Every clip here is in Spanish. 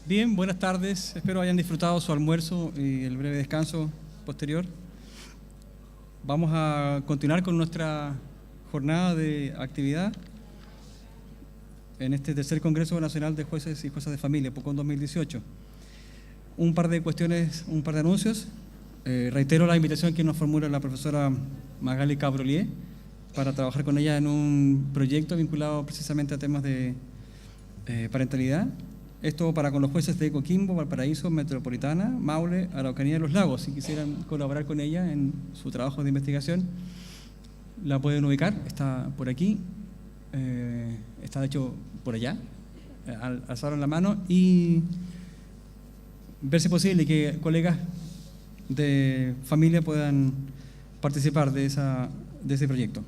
Bien, buenas tardes. Espero hayan disfrutado su almuerzo y el breve descanso posterior. Vamos a continuar con nuestra jornada de actividad en este tercer Congreso Nacional de Jueces y Juezas de Familia, POCON 2018. Un par de cuestiones, un par de anuncios. Reitero la invitación que nos formula la profesora Magali Cabrolier para trabajar con ella en un proyecto vinculado precisamente a temas de parentalidad. Esto para con los jueces de Coquimbo, Valparaíso, Metropolitana, Maule, Araucanía y Los Lagos. Si quisieran colaborar con ella en su trabajo de investigación, la pueden ubicar, está por aquí, está de hecho por allá, alzaron la mano y ver si es posible que colegas de familia puedan participar de ese proyecto.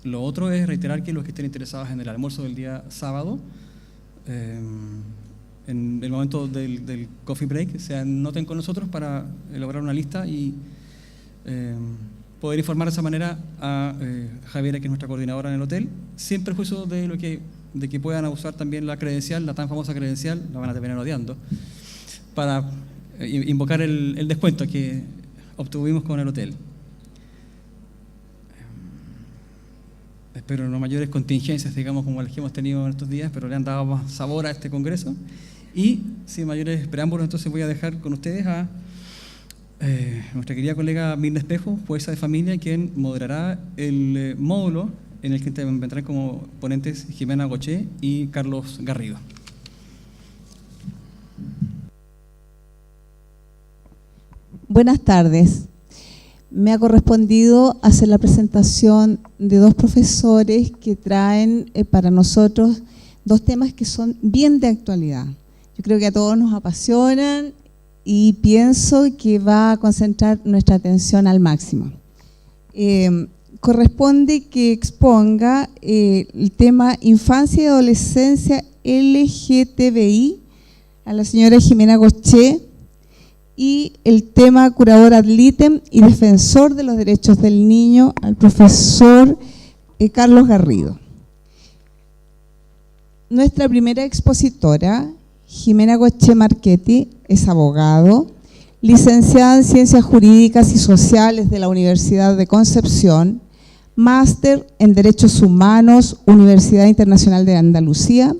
Lo otro es reiterar que los que estén interesados en el almuerzo del día sábado, en el momento del coffee break, se anoten con nosotros para elaborar una lista y poder informar de esa manera a Javiera, que es nuestra coordinadora en el hotel, sin perjuicio de que puedan usar también la credencial, la tan famosa credencial, la van a terminar odiando, para invocar el descuento que obtuvimos con el hotel. Espero no mayores contingencias, digamos, como las que hemos tenido en estos días, pero le han dado más sabor a este congreso. Y sin mayores preámbulos, entonces voy a dejar con ustedes a nuestra querida colega Mirna Espejo, jueza de familia, quien moderará el módulo en el que vendrán como ponentes Jimena Goché y Carlos Garrido. Buenas tardes. Me ha correspondido hacer la presentación de dos profesores que traen para nosotros dos temas que son bien de actualidad. Yo creo que a todos nos apasionan y pienso que va a concentrar nuestra atención al máximo. Corresponde que exponga el tema Infancia y Adolescencia LGTBI a la señora Jimena Goché, y el tema curador ad litem y defensor de los derechos del niño al profesor Carlos Garrido. Nuestra primera expositora, Jimena Goché Marchetti, es abogado, licenciada en Ciencias Jurídicas y Sociales de la Universidad de Concepción, máster en Derechos Humanos, Universidad Internacional de Andalucía,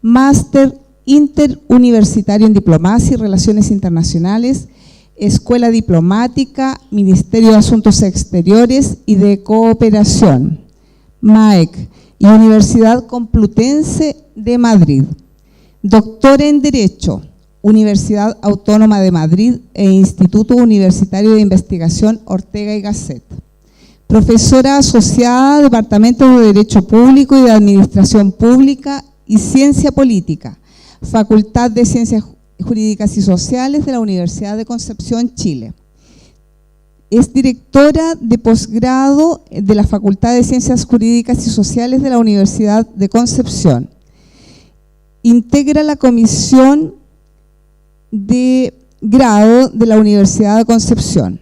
máster interuniversitario en Diplomacia y Relaciones Internacionales, Escuela Diplomática, Ministerio de Asuntos Exteriores y de Cooperación, MAEC, y Universidad Complutense de Madrid. Doctora en Derecho, Universidad Autónoma de Madrid e Instituto Universitario de Investigación Ortega y Gasset. Profesora asociada, Departamento de Derecho Público y de Administración Pública y Ciencia Política, Facultad de Ciencias Jurídicas y Sociales de la Universidad de Concepción, Chile. Es directora de posgrado de la Facultad de Ciencias Jurídicas y Sociales de la Universidad de Concepción. Integra la comisión de grado de la Universidad de Concepción.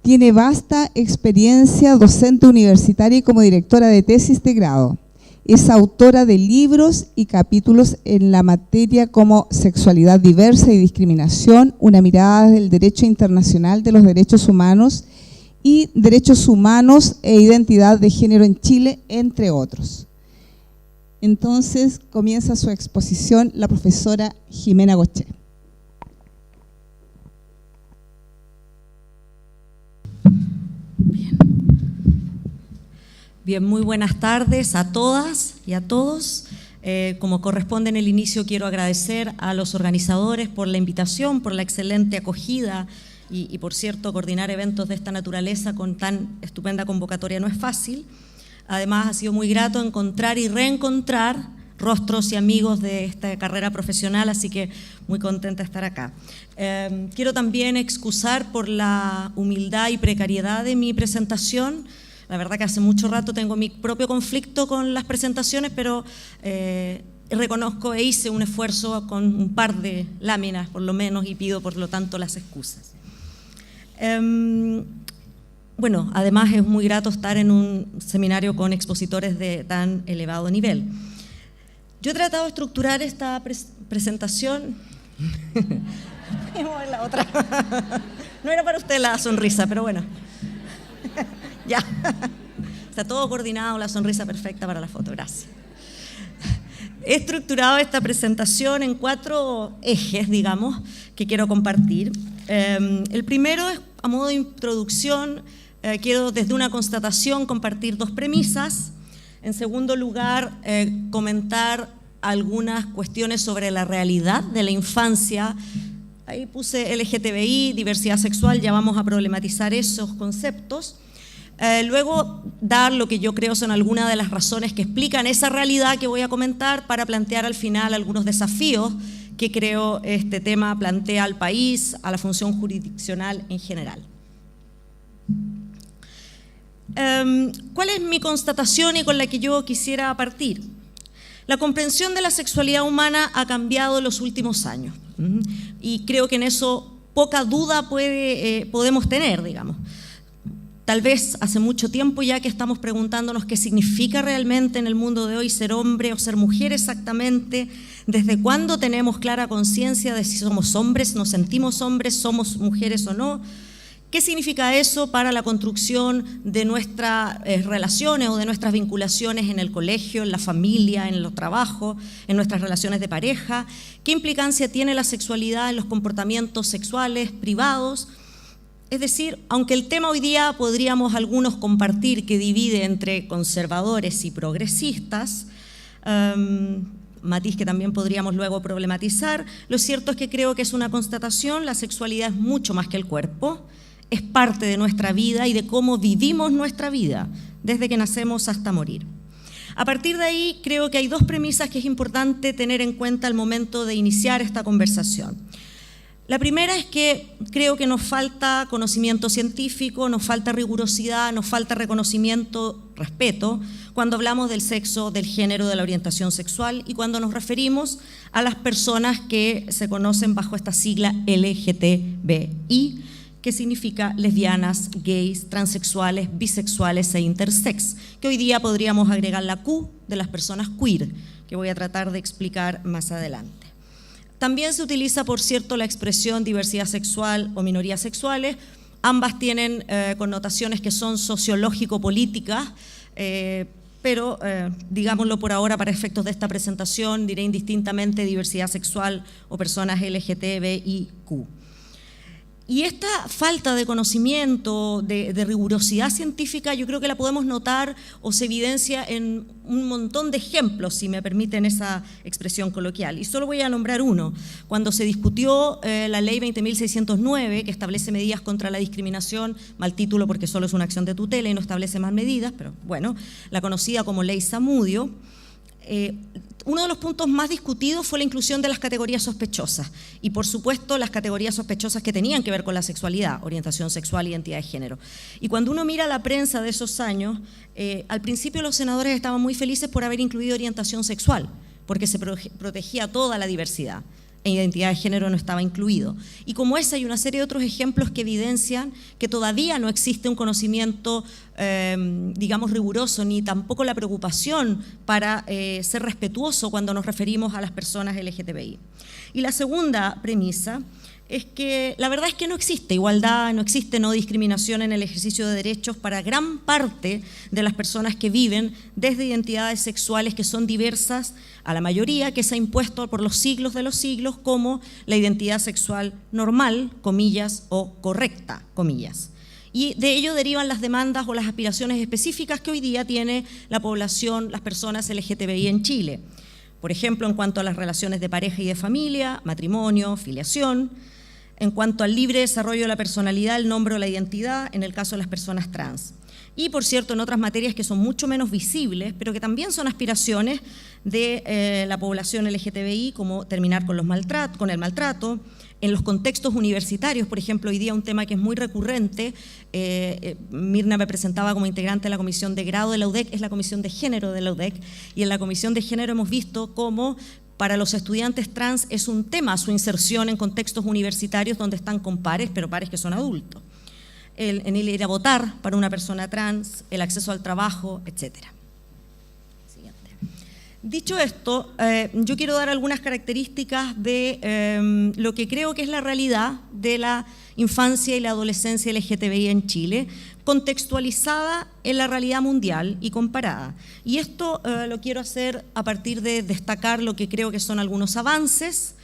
Tiene vasta experiencia docente universitaria y como directora de tesis de grado. Es autora de libros y capítulos en la materia como Sexualidad Diversa y Discriminación, una mirada del derecho internacional de los derechos humanos y Derechos Humanos e Identidad de Género en Chile, entre otros. Entonces comienza su exposición la profesora Jimena Goché. Bien, muy buenas tardes a todas y a todos. Como corresponde en el inicio, quiero agradecer a los organizadores por la invitación, por la excelente acogida y por cierto, coordinar eventos de esta naturaleza con tan estupenda convocatoria no es fácil. Además, ha sido muy grato encontrar y reencontrar rostros y amigos de esta carrera profesional, así que muy contenta de estar acá. Quiero también excusar por la humildad y precariedad de mi presentación. La verdad que hace mucho rato tengo mi propio conflicto con las presentaciones, pero reconozco e hice un esfuerzo con un par de láminas por lo menos y pido por lo tanto las excusas. Bueno, además es muy grato estar en un seminario con expositores de tan elevado nivel. Yo he tratado de estructurar esta presentación. Voy a mover la otra. No era para usted la sonrisa, pero bueno. Ya. Está todo coordinado, la sonrisa perfecta para la foto. Gracias. He estructurado esta presentación en 4 ejes, digamos, que quiero compartir. El primero es, a modo de introducción, quiero desde una constatación compartir 2 premisas. En segundo lugar, comentar algunas cuestiones sobre la realidad de la infancia. Ahí puse LGTBI, diversidad sexual, ya vamos a problematizar esos conceptos. Luego, dar lo que yo creo son algunas de las razones que explican esa realidad que voy a comentar para plantear al final algunos desafíos que creo este tema plantea al país, a la función jurisdiccional en general. ¿Cuál es mi constatación y con la que yo quisiera partir? La comprensión de la sexualidad humana ha cambiado en los últimos años y creo que en eso poca duda podemos tener, digamos. Tal vez hace mucho tiempo ya que estamos preguntándonos qué significa realmente en el mundo de hoy ser hombre o ser mujer exactamente, desde cuándo tenemos clara conciencia de si somos hombres, nos sentimos hombres, somos mujeres o no. ¿Qué significa eso para la construcción de nuestras relaciones o de nuestras vinculaciones en el colegio, en la familia, en los trabajos, en nuestras relaciones de pareja? ¿Qué implicancia tiene la sexualidad en los comportamientos sexuales privados? Es decir, aunque el tema hoy día podríamos algunos compartir que divide entre conservadores y progresistas, matiz que también podríamos luego problematizar, lo cierto es que creo que es una constatación, la sexualidad es mucho más que el cuerpo, es parte de nuestra vida y de cómo vivimos nuestra vida, desde que nacemos hasta morir. A partir de ahí, creo que hay 2 premisas que es importante tener en cuenta al momento de iniciar esta conversación. La primera es que creo que nos falta conocimiento científico, nos falta rigurosidad, nos falta reconocimiento, respeto, cuando hablamos del sexo, del género, de la orientación sexual y cuando nos referimos a las personas que se conocen bajo esta sigla LGTBI, que significa lesbianas, gays, transexuales, bisexuales e intersex, que hoy día podríamos agregar la Q de las personas queer, que voy a tratar de explicar más adelante. También se utiliza, por cierto, la expresión diversidad sexual o minorías sexuales. Ambas tienen connotaciones que son sociológico-políticas, pero digámoslo por ahora para efectos de esta presentación, diré indistintamente diversidad sexual o personas LGTBIQ. Y esta falta de conocimiento, de rigurosidad científica, yo creo que la podemos notar o se evidencia en un montón de ejemplos, si me permiten esa expresión coloquial. Y solo voy a nombrar uno. Cuando se discutió la ley 20.609, que establece medidas contra la discriminación, mal título porque solo es una acción de tutela y no establece más medidas, pero bueno, la conocida como ley Zamudio, uno de los puntos más discutidos fue la inclusión de las categorías sospechosas y, por supuesto, las categorías sospechosas que tenían que ver con la sexualidad, orientación sexual, identidad de género. Y cuando uno mira la prensa de esos años, al principio los senadores estaban muy felices por haber incluido orientación sexual, porque se protegía toda la diversidad. E identidad de género no estaba incluido. Y como ese hay una serie de otros ejemplos que evidencian que todavía no existe un conocimiento, digamos, riguroso, ni tampoco la preocupación para ser respetuoso cuando nos referimos a las personas LGTBI. Y la segunda premisa es que la verdad es que no existe igualdad, no existe no discriminación en el ejercicio de derechos para gran parte de las personas que viven desde identidades sexuales que son diversas a la mayoría, que se ha impuesto por los siglos de los siglos como la identidad sexual normal, comillas, o correcta, comillas. Y de ello derivan las demandas o las aspiraciones específicas que hoy día tiene la población, las personas LGTBI en Chile. Por ejemplo, en cuanto a las relaciones de pareja y de familia, matrimonio, filiación, en cuanto al libre desarrollo de la personalidad, el nombre o la identidad, en el caso de las personas trans. Y, por cierto, en otras materias que son mucho menos visibles, pero que también son aspiraciones de la población LGTBI, como terminar con el maltrato, en los contextos universitarios, por ejemplo, hoy día un tema que es muy recurrente, Mirna me presentaba como integrante de la comisión de grado de la UDEC, es la comisión de género de la UDEC, y en la comisión de género hemos visto cómo para los estudiantes trans es un tema su inserción en contextos universitarios donde están con pares, pero pares que son adultos. En el ir a votar para una persona trans, el acceso al trabajo, etc. Siguiente. Dicho esto, yo quiero dar algunas características de lo que creo que es la realidad de la infancia y la adolescencia LGTBI en Chile, contextualizada en la realidad mundial y comparada. Y esto lo quiero hacer a partir de destacar lo que creo que son algunos avances,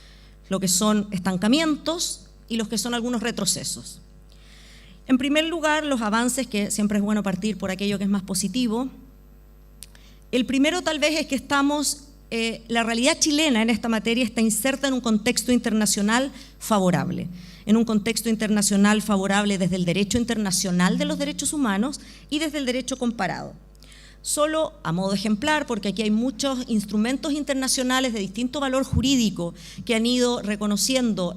lo que son estancamientos y los que son algunos retrocesos. En primer lugar, los avances, que siempre es bueno partir por aquello que es más positivo. El primero tal vez es que la realidad chilena en esta materia está inserta en un contexto internacional favorable, desde el derecho internacional de los derechos humanos y desde el derecho comparado. Solo a modo ejemplar, porque aquí hay muchos instrumentos internacionales de distinto valor jurídico que han ido reconociendo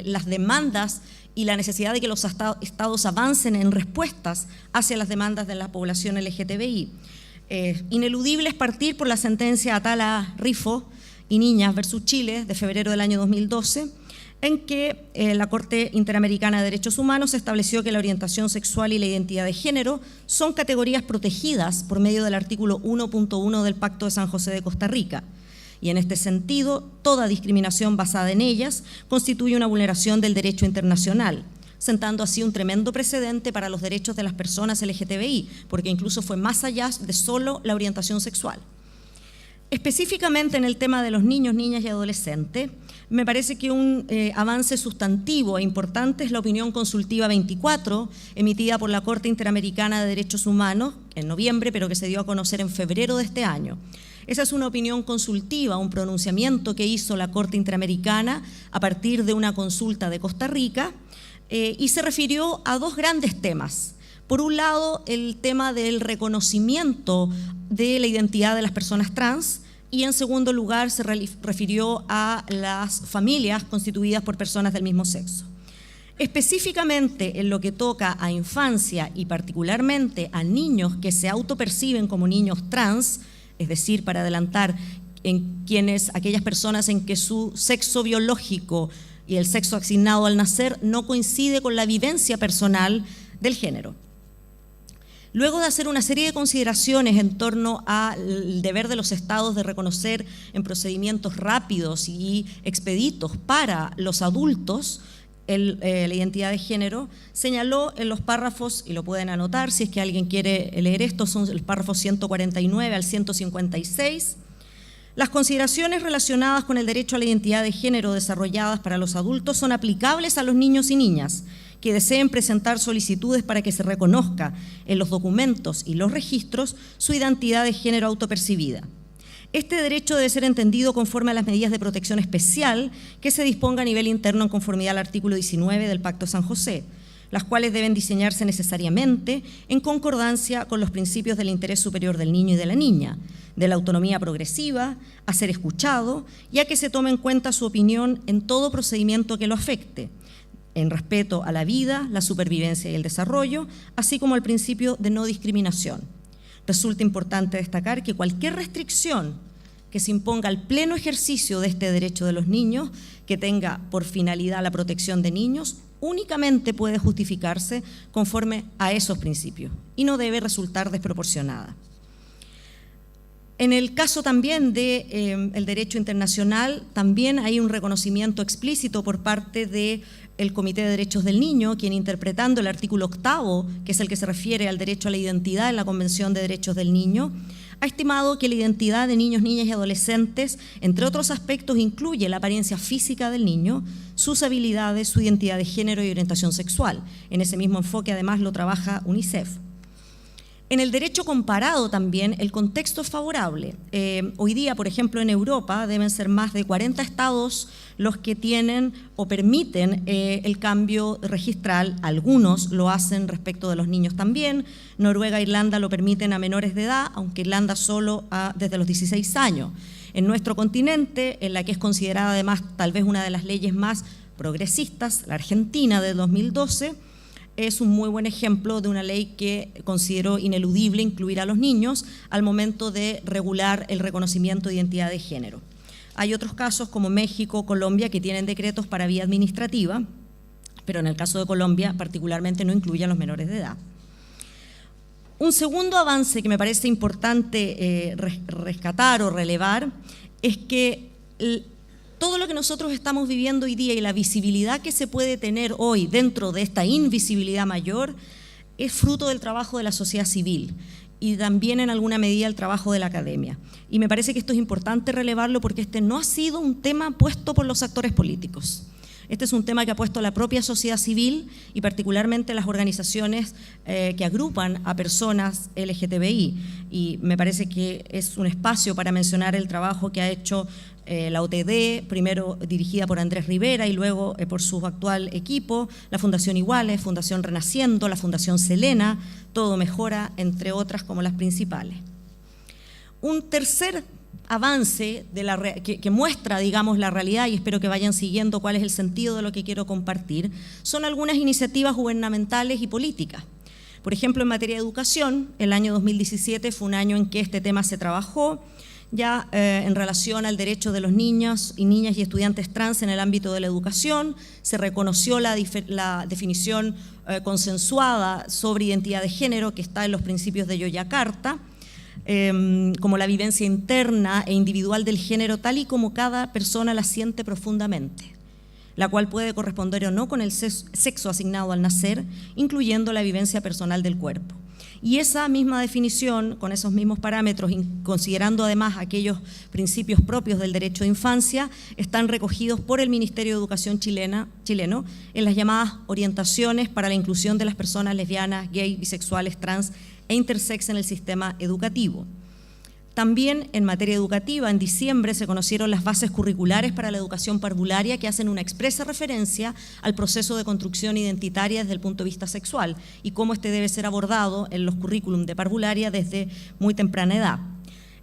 las demandas y la necesidad de que los estados avancen en respuestas hacia las demandas de la población LGTBI. Ineludible es partir por la sentencia Atala Rifo y Niñas versus Chile de febrero del año 2012, en que la Corte Interamericana de Derechos Humanos estableció que la orientación sexual y la identidad de género son categorías protegidas por medio del artículo 1.1 del Pacto de San José de Costa Rica. Y en este sentido, toda discriminación basada en ellas constituye una vulneración del derecho internacional, sentando así un tremendo precedente para los derechos de las personas LGTBI, porque incluso fue más allá de solo la orientación sexual. Específicamente en el tema de los niños, niñas y adolescentes, me parece que un avance sustantivo e importante es la opinión consultiva 24, emitida por la Corte Interamericana de Derechos Humanos en noviembre, pero que se dio a conocer en febrero de este año. Esa es una opinión consultiva, un pronunciamiento que hizo la Corte Interamericana a partir de una consulta de Costa Rica, y se refirió a dos grandes temas. Por un lado, el tema del reconocimiento de la identidad de las personas trans, y en segundo lugar se refirió a las familias constituidas por personas del mismo sexo. Específicamente en lo que toca a infancia y particularmente a niños que se autoperciben como niños trans, es decir, para adelantar, aquellas personas en que su sexo biológico y el sexo asignado al nacer no coincide con la vivencia personal del género. Luego de hacer una serie de consideraciones en torno al deber de los estados de reconocer en procedimientos rápidos y expeditos para los adultos la identidad de género, señaló en los párrafos, y lo pueden anotar si es que alguien quiere leer esto, son los párrafos 149 al 156, las consideraciones relacionadas con el derecho a la identidad de género desarrolladas para los adultos son aplicables a los niños y niñas que deseen presentar solicitudes para que se reconozca en los documentos y los registros su identidad de género autopercibida. Este derecho debe ser entendido conforme a las medidas de protección especial que se disponga a nivel interno en conformidad al artículo 19 del Pacto de San José, las cuales deben diseñarse necesariamente en concordancia con los principios del interés superior del niño y de la niña, de la autonomía progresiva, a ser escuchado y a que se tome en cuenta su opinión en todo procedimiento que lo afecte, en respeto a la vida, la supervivencia y el desarrollo, así como al principio de no discriminación. Resulta importante destacar que cualquier restricción que se imponga al pleno ejercicio de este derecho de los niños, que tenga por finalidad la protección de niños, únicamente puede justificarse conforme a esos principios y no debe resultar desproporcionada. En el caso también del derecho internacional, también hay un reconocimiento explícito por parte del Comité de Derechos del Niño, quien interpretando el artículo 8, que es el que se refiere al derecho a la identidad en la Convención de Derechos del Niño, ha estimado que la identidad de niños, niñas y adolescentes, entre otros aspectos, incluye la apariencia física del niño, sus habilidades, su identidad de género y orientación sexual. En ese mismo enfoque, además, lo trabaja UNICEF. En el derecho comparado también el contexto es favorable. Hoy día, por ejemplo, en Europa deben ser más de 40 estados los que tienen o permiten el cambio registral. Algunos lo hacen respecto de los niños también. Noruega e Irlanda lo permiten a menores de edad, aunque Irlanda solo desde los 16 años. En nuestro continente, en la que es considerada además tal vez una de las leyes más progresistas, la Argentina de 2012, es un muy buen ejemplo de una ley que consideró ineludible incluir a los niños al momento de regular el reconocimiento de identidad de género. Hay otros casos como México, Colombia, que tienen decretos para vía administrativa, pero en el caso de Colombia particularmente no incluye a los menores de edad. Un segundo avance que me parece importante rescatar o relevar es que todo lo que nosotros estamos viviendo hoy día y la visibilidad que se puede tener hoy dentro de esta invisibilidad mayor es fruto del trabajo de la sociedad civil y también en alguna medida el trabajo de la academia. Y me parece que esto es importante relevarlo porque este no ha sido un tema puesto por los actores políticos. Este es un tema que ha puesto la propia sociedad civil y particularmente las organizaciones que agrupan a personas LGTBI. Y me parece que es un espacio para mencionar el trabajo que ha hecho la OTD, primero dirigida por Andrés Rivera y luego por su actual equipo, la Fundación Iguales, Fundación Renaciendo, la Fundación Selena, Todo Mejora, entre otras como las principales. Un tercer avance que muestra, digamos, la realidad, y espero que vayan siguiendo cuál es el sentido de lo que quiero compartir, son algunas iniciativas gubernamentales y políticas. Por ejemplo, en materia de educación, el año 2017 fue un año en que este tema se trabajó, ya en relación al derecho de los niños y niñas y estudiantes trans en el ámbito de la educación, se reconoció la definición consensuada sobre identidad de género que está en los principios de Yogyakarta, como la vivencia interna e individual del género tal y como cada persona la siente profundamente, la cual puede corresponder o no con el sexo asignado al nacer, incluyendo la vivencia personal del cuerpo. Y esa misma definición, con esos mismos parámetros, considerando además aquellos principios propios del derecho de infancia, están recogidos por el Ministerio de Educación chileno en las llamadas orientaciones para la inclusión de las personas lesbianas, gay, bisexuales, trans e intersex en el sistema educativo. También en materia educativa, en diciembre se conocieron las bases curriculares para la educación parvularia que hacen una expresa referencia al proceso de construcción identitaria desde el punto de vista sexual y cómo este debe ser abordado en los currículum de parvularia desde muy temprana edad.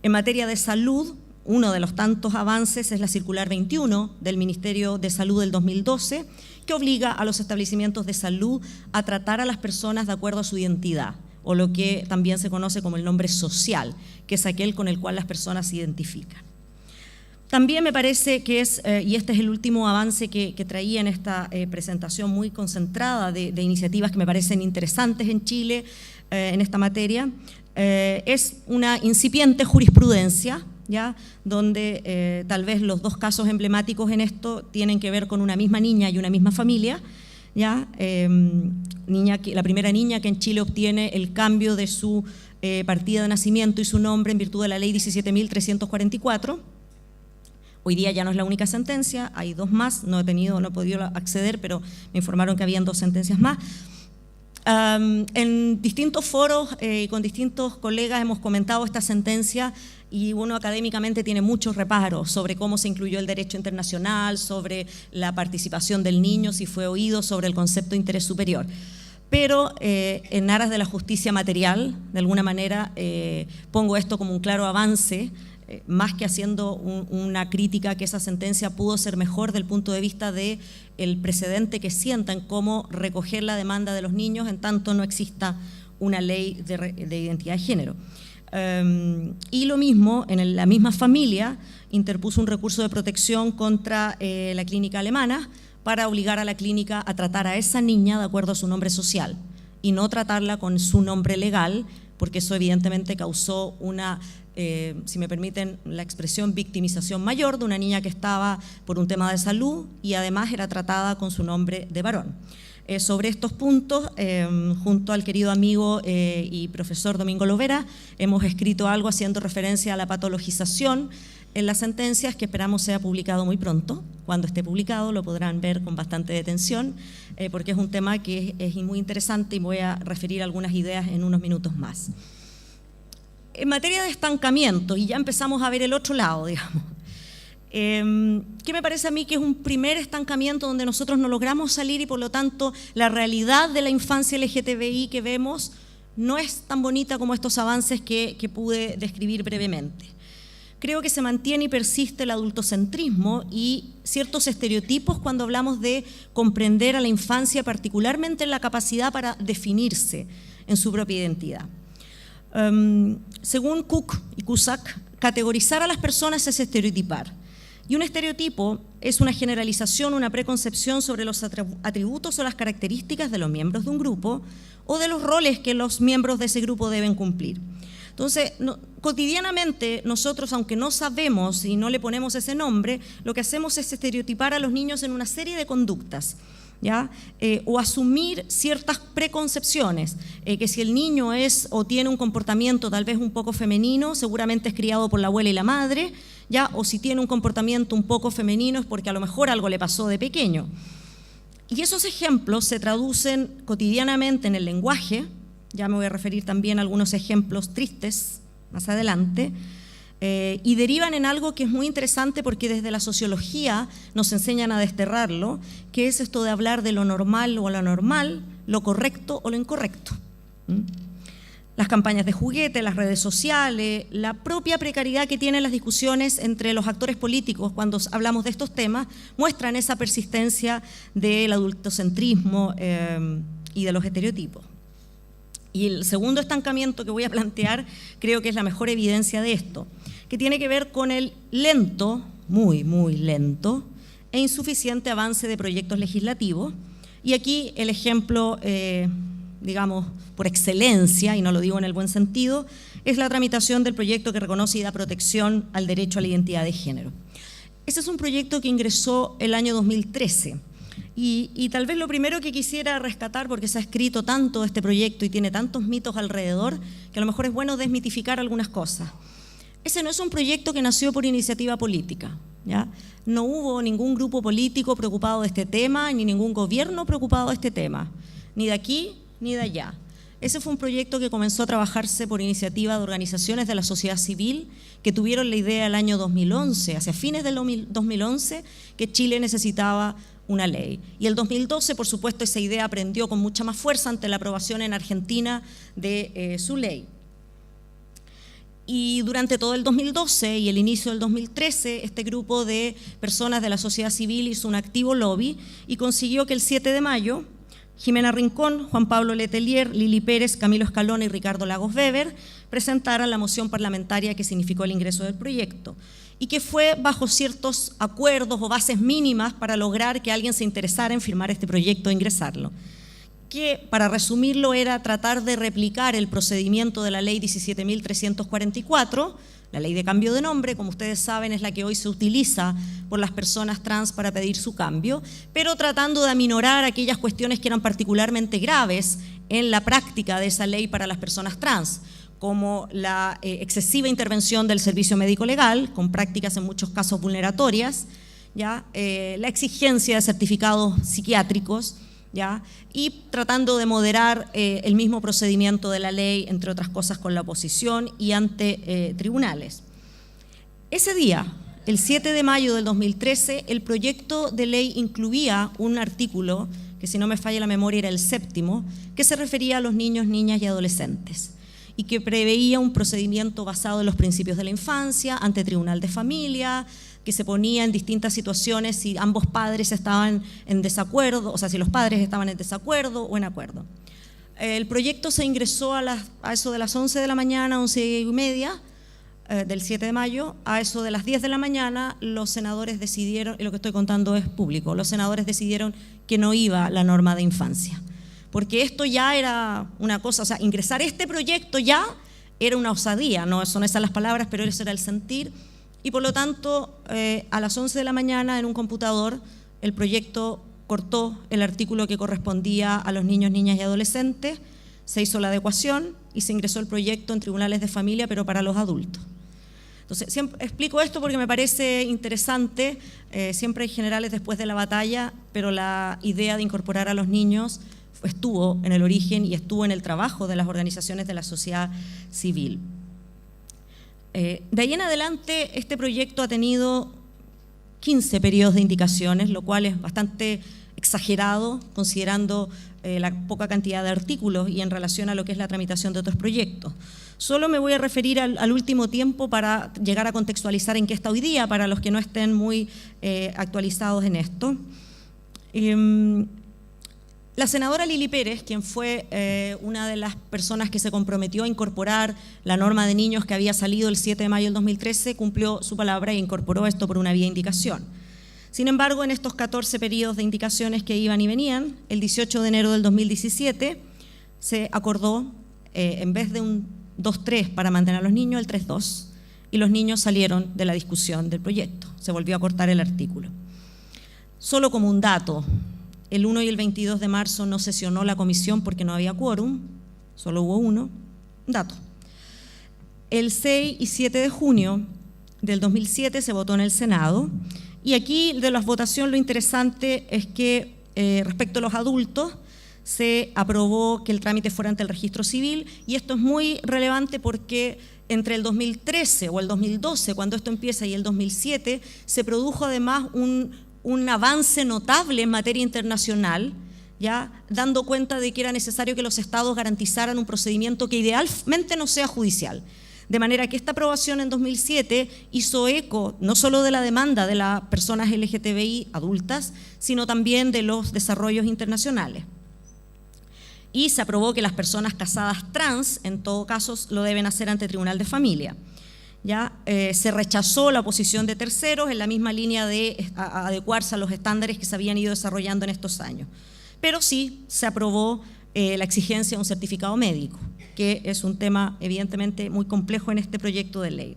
En materia de salud, uno de los tantos avances es la Circular 21 del Ministerio de Salud del 2012, que obliga a los establecimientos de salud a tratar a las personas de acuerdo a su identidad, o lo que también se conoce como el nombre social, que es aquel con el cual las personas se identifican. También me parece que es, y este es el último avance que traía en esta presentación muy concentrada de iniciativas que me parecen interesantes en Chile en esta materia, es una incipiente jurisprudencia, ¿ya? Donde tal vez los dos casos emblemáticos en esto tienen que ver con una misma niña y una misma familia, ¿ya? La primera niña que en Chile obtiene el cambio de su partida de nacimiento y su nombre en virtud de la ley 17.344. Hoy día ya no es la única sentencia, hay dos más, no he podido acceder, pero me informaron que habían dos sentencias más. En distintos foros con distintos colegas hemos comentado esta sentencia y uno académicamente tiene muchos reparos sobre cómo se incluyó el derecho internacional, sobre la participación del niño, si fue oído, sobre el concepto de interés superior. Pero en aras de la justicia material, de alguna manera, pongo esto como un claro avance, más que haciendo una crítica que esa sentencia pudo ser mejor del punto de vista del precedente que sienta en cómo recoger la demanda de los niños en tanto no exista una ley de identidad de género. Y lo mismo, en la misma familia, interpuso un recurso de protección contra la clínica alemana para obligar a la clínica a tratar a esa niña de acuerdo a su nombre social y no tratarla con su nombre legal, porque eso evidentemente causó una, si me permiten la expresión, victimización mayor de una niña que estaba por un tema de salud y además era tratada con su nombre de varón. Sobre estos puntos, junto al querido amigo y profesor Domingo Lovera, hemos escrito algo haciendo referencia a la patologización en las sentencias, que esperamos sea publicado muy pronto. Cuando esté publicado lo podrán ver con bastante detención, porque es un tema que es muy interesante y voy a referir algunas ideas en unos minutos más. En materia de estancamiento, y ya empezamos a ver el otro lado, digamos, que me parece a mí que es un primer estancamiento donde nosotros no logramos salir y por lo tanto la realidad de la infancia LGTBI que vemos no es tan bonita como estos avances que pude describir brevemente. Creo que se mantiene y persiste el adultocentrismo y ciertos estereotipos cuando hablamos de comprender a la infancia, particularmente en la capacidad para definirse en su propia identidad. Según Cook y Cusack, categorizar a las personas es estereotipar. Y un estereotipo es una generalización, una preconcepción sobre los atributos o las características de los miembros de un grupo o de los roles que los miembros de ese grupo deben cumplir. Entonces, cotidianamente nosotros, aunque no sabemos y no le ponemos ese nombre, lo que hacemos es estereotipar a los niños en una serie de conductas, ¿ya? O asumir ciertas preconcepciones, que si el niño es o tiene un comportamiento tal vez un poco femenino, seguramente es criado por la abuela y la madre, ¿ya? O si tiene un comportamiento un poco femenino es porque a lo mejor algo le pasó de pequeño. Y esos ejemplos se traducen cotidianamente en el lenguaje, ya me voy a referir también a algunos ejemplos tristes más adelante, y derivan en algo que es muy interesante porque desde la sociología nos enseñan a desterrarlo, que es esto de hablar de lo normal o lo anormal, lo correcto o lo incorrecto. Las campañas de juguete, las redes sociales, la propia precariedad que tienen las discusiones entre los actores políticos cuando hablamos de estos temas, muestran esa persistencia del adultocentrismo y de los estereotipos. Y el segundo estancamiento que voy a plantear creo que es la mejor evidencia de esto, que tiene que ver con el lento, muy lento, e insuficiente avance de proyectos legislativos. Y aquí el ejemplo, digamos, por excelencia, y no lo digo en el buen sentido, es la tramitación del proyecto que reconoce y da protección al derecho a la identidad de género. Ese es un proyecto que ingresó el año 2013. Y tal vez lo primero que quisiera rescatar, porque se ha escrito tanto este proyecto y tiene tantos mitos alrededor, que a lo mejor es bueno desmitificar algunas cosas. Ese no es un proyecto que nació por iniciativa política, ¿ya? No hubo ningún grupo político preocupado de este tema, ni ningún gobierno preocupado de este tema, ni de aquí ni de allá. Ese fue un proyecto que comenzó a trabajarse por iniciativa de organizaciones de la sociedad civil que tuvieron la idea el año 2011, hacia fines del 2011, que Chile necesitaba una ley. Y el 2012, por supuesto, esa idea prendió con mucha más fuerza ante la aprobación en Argentina de su ley. Y durante todo el 2012 y el inicio del 2013, este grupo de personas de la sociedad civil hizo un activo lobby y consiguió que el 7 de mayo, Jimena Rincón, Juan Pablo Letelier, Lili Pérez, Camilo Escalona y Ricardo Lagos Weber presentaran la moción parlamentaria que significó el ingreso del proyecto y que fue bajo ciertos acuerdos o bases mínimas para lograr que alguien se interesara en firmar este proyecto e ingresarlo, que para resumirlo era tratar de replicar el procedimiento de la ley 17.344, la ley de cambio de nombre, como ustedes saben, es la que hoy se utiliza por las personas trans para pedir su cambio, pero tratando de aminorar aquellas cuestiones que eran particularmente graves en la práctica de esa ley para las personas trans, como la excesiva intervención del servicio médico legal, con prácticas en muchos casos vulneratorias, ¿ya? La exigencia de certificados psiquiátricos, ¿ya? Y tratando de moderar el mismo procedimiento de la ley, entre otras cosas con la oposición y ante tribunales. Ese día, el 7 de mayo del 2013, el proyecto de ley incluía un artículo, que si no me falla la memoria era el 7º, que se refería a los niños, niñas y adolescentes, y que preveía un procedimiento basado en los principios de la infancia, ante tribunal de familia, que se ponía en distintas situaciones si ambos padres estaban en desacuerdo, o sea, si los padres estaban en desacuerdo o en acuerdo. El proyecto se ingresó a eso de las 11 de la mañana, 11:30 del 7 de mayo, a eso de las 10 de la mañana los senadores decidieron, y lo que estoy contando es público, los senadores decidieron que no iba la norma de infancia, porque esto ya era una cosa, o sea, ingresar este proyecto ya era una osadía, no son esas las palabras, pero ese era el sentir. Y por lo tanto, a las 11 de la mañana en un computador, el proyecto cortó el artículo que correspondía a los niños, niñas y adolescentes, se hizo la adecuación y se ingresó el proyecto en tribunales de familia, pero para los adultos. Entonces, siempre explico esto porque me parece interesante, siempre hay generales después de la batalla, pero la idea de incorporar a los niños estuvo en el origen y estuvo en el trabajo de las organizaciones de la sociedad civil. De ahí en adelante, este proyecto ha tenido 15 periodos de indicaciones, lo cual es bastante exagerado considerando la poca cantidad de artículos y en relación a lo que es la tramitación de otros proyectos. Solo me voy a referir al último tiempo para llegar a contextualizar en qué está hoy día, para los que no estén muy actualizados en esto. La senadora Lili Pérez, quien fue una de las personas que se comprometió a incorporar la norma de niños que había salido el 7 de mayo del 2013, cumplió su palabra e incorporó esto por una vía de indicación. Sin embargo, en estos 14 periodos de indicaciones que iban y venían, el 18 de enero del 2017 se acordó, en vez de un 2-3 para mantener a los niños, el 3-2, y los niños salieron de la discusión del proyecto. Se volvió a cortar el artículo. Solo como un dato, el 1 y el 22 de marzo no sesionó la comisión porque no había quórum, solo hubo uno, un dato. El 6 y 7 de junio del 2007 se votó en el Senado, y aquí de la votación lo interesante es que respecto a los adultos se aprobó que el trámite fuera ante el registro civil, y esto es muy relevante porque entre el 2013 o el 2012, cuando esto empieza, y el 2007, se produjo además un avance notable en materia internacional, ya dando cuenta de que era necesario que los estados garantizaran un procedimiento que idealmente no sea judicial. De manera que esta aprobación en 2007 hizo eco no solo de la demanda de las personas LGTBI adultas, sino también de los desarrollos internacionales. Y se aprobó que las personas casadas trans, en todo caso, lo deben hacer ante Tribunal de Familia. Ya se rechazó la oposición de terceros en la misma línea de adecuarse a los estándares que se habían ido desarrollando en estos años. Pero sí se aprobó la exigencia de un certificado médico, que es un tema evidentemente muy complejo en este proyecto de ley.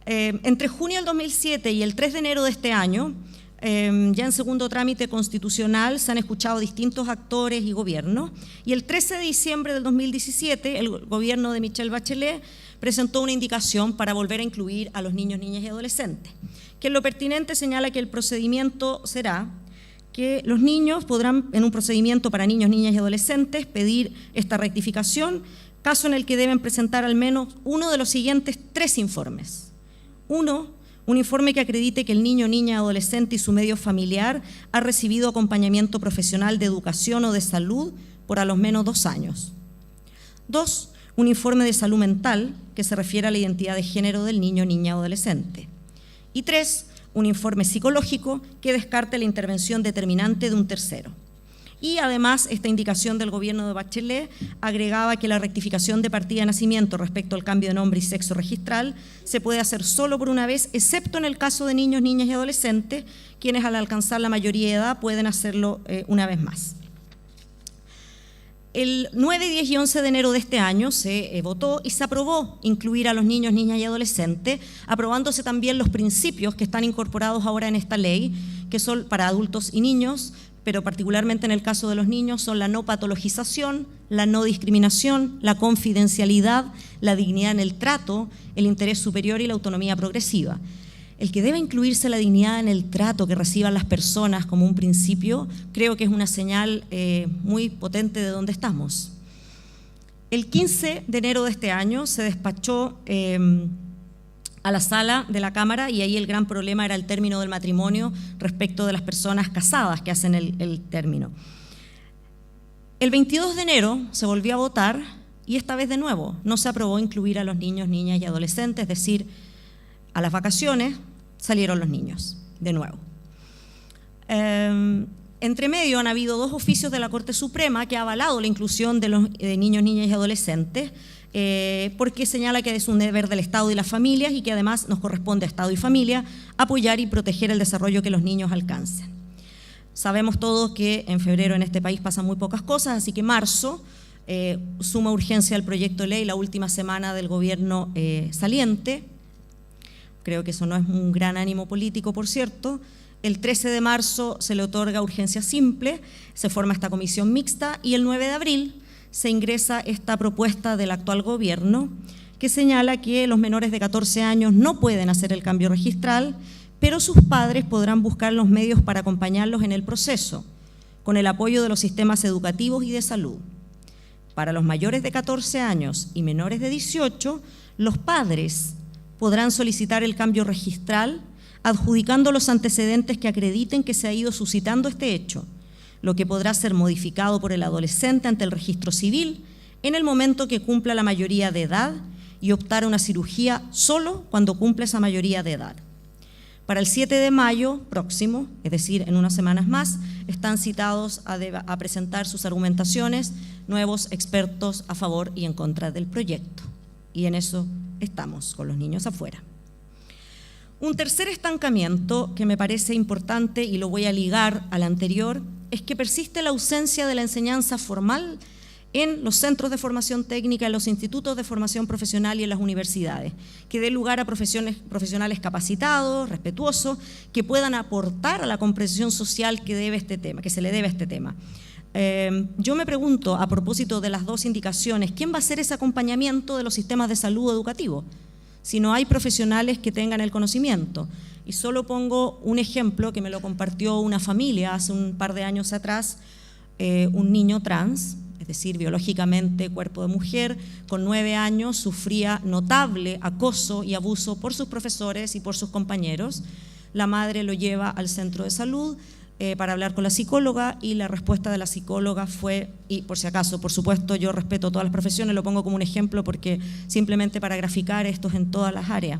Entre junio del 2007 y el 3 de enero de este año, ya en segundo trámite constitucional, se han escuchado distintos actores y gobiernos, y el 13 de diciembre del 2017 el gobierno de Michelle Bachelet presentó una indicación para volver a incluir a los niños, niñas y adolescentes, que en lo pertinente señala que el procedimiento será que los niños podrán, en un procedimiento para niños, niñas y adolescentes, pedir esta rectificación, caso en el que deben presentar al menos uno de los siguientes 3 informes. 1, un informe que acredite que el niño, niña, adolescente y su medio familiar ha recibido acompañamiento profesional de educación o de salud por a lo menos 2 años. 2, un informe de salud mental que se refiere a la identidad de género del niño, niña o adolescente. Y 3, un informe psicológico que descarte la intervención determinante de un tercero. Y además, esta indicación del gobierno de Bachelet agregaba que la rectificación de partida de nacimiento respecto al cambio de nombre y sexo registral se puede hacer solo por una vez, excepto en el caso de niños, niñas y adolescentes, quienes al alcanzar la mayoría de edad pueden hacerlo una vez más. El 9, 10 y 11 de enero de este año se votó y se aprobó incluir a los niños, niñas y adolescentes, aprobándose también los principios que están incorporados ahora en esta ley, que son para adultos y niños, pero particularmente en el caso de los niños son la no patologización, la no discriminación, la confidencialidad, la dignidad en el trato, el interés superior y la autonomía progresiva. El que debe incluirse la dignidad en el trato que reciban las personas como un principio, creo que es una señal muy potente de dónde estamos. El 15 de enero de este año se despachó a la sala de la Cámara, y ahí el gran problema era el término del matrimonio respecto de las personas casadas que hacen el término. El 22 de enero se volvió a votar, y esta vez de nuevo no se aprobó incluir a los niños, niñas y adolescentes, es decir, a las vacaciones salieron los niños, de nuevo. Entre medio han habido 2 oficios de la Corte Suprema que ha avalado la inclusión de los niños, niñas y adolescentes, porque señala que es un deber del Estado y las familias, y que además nos corresponde a Estado y familia apoyar y proteger el desarrollo que los niños alcancen. Sabemos todos que en febrero en este país pasan muy pocas cosas, así que marzo suma urgencia al proyecto de ley, la última semana del gobierno saliente. Creo que eso no es un gran ánimo político, por cierto. El 13 de marzo se le otorga urgencia simple, se forma esta comisión mixta, y el 9 de abril se ingresa esta propuesta del actual gobierno que señala que los menores de 14 años no pueden hacer el cambio registral, pero sus padres podrán buscar los medios para acompañarlos en el proceso, con el apoyo de los sistemas educativos y de salud. Para los mayores de 14 años y menores de 18, los padres podrán solicitar el cambio registral adjudicando los antecedentes que acrediten que se ha ido suscitando este hecho, lo que podrá ser modificado por el adolescente ante el registro civil en el momento que cumpla la mayoría de edad, y optar a una cirugía solo cuando cumpla esa mayoría de edad. Para el 7 de mayo próximo, es decir, en unas semanas más, están citados a presentar sus argumentaciones nuevos expertos a favor y en contra del proyecto. Y en eso estamos, con los niños afuera. Un tercer estancamiento que me parece importante, y lo voy a ligar al anterior, es que persiste la ausencia de la enseñanza formal en los centros de formación técnica, en los institutos de formación profesional y en las universidades, que dé lugar a profesionales capacitados, respetuosos, que puedan aportar a la comprensión social que se le debe a este tema. Yo me pregunto, a propósito de las dos indicaciones, ¿quién va a hacer ese acompañamiento de los sistemas de salud educativo si no hay profesionales que tengan el conocimiento? Y solo pongo un ejemplo que me lo compartió una familia hace un par de años atrás, un niño trans, es decir, biológicamente cuerpo de mujer, con 9 años, sufría notable acoso y abuso por sus profesores y por sus compañeros. La madre lo lleva al centro de salud para hablar con la psicóloga, y la respuesta de la psicóloga fue, y por si acaso, por supuesto, yo respeto todas las profesiones, lo pongo como un ejemplo porque simplemente para graficar esto es en todas las áreas.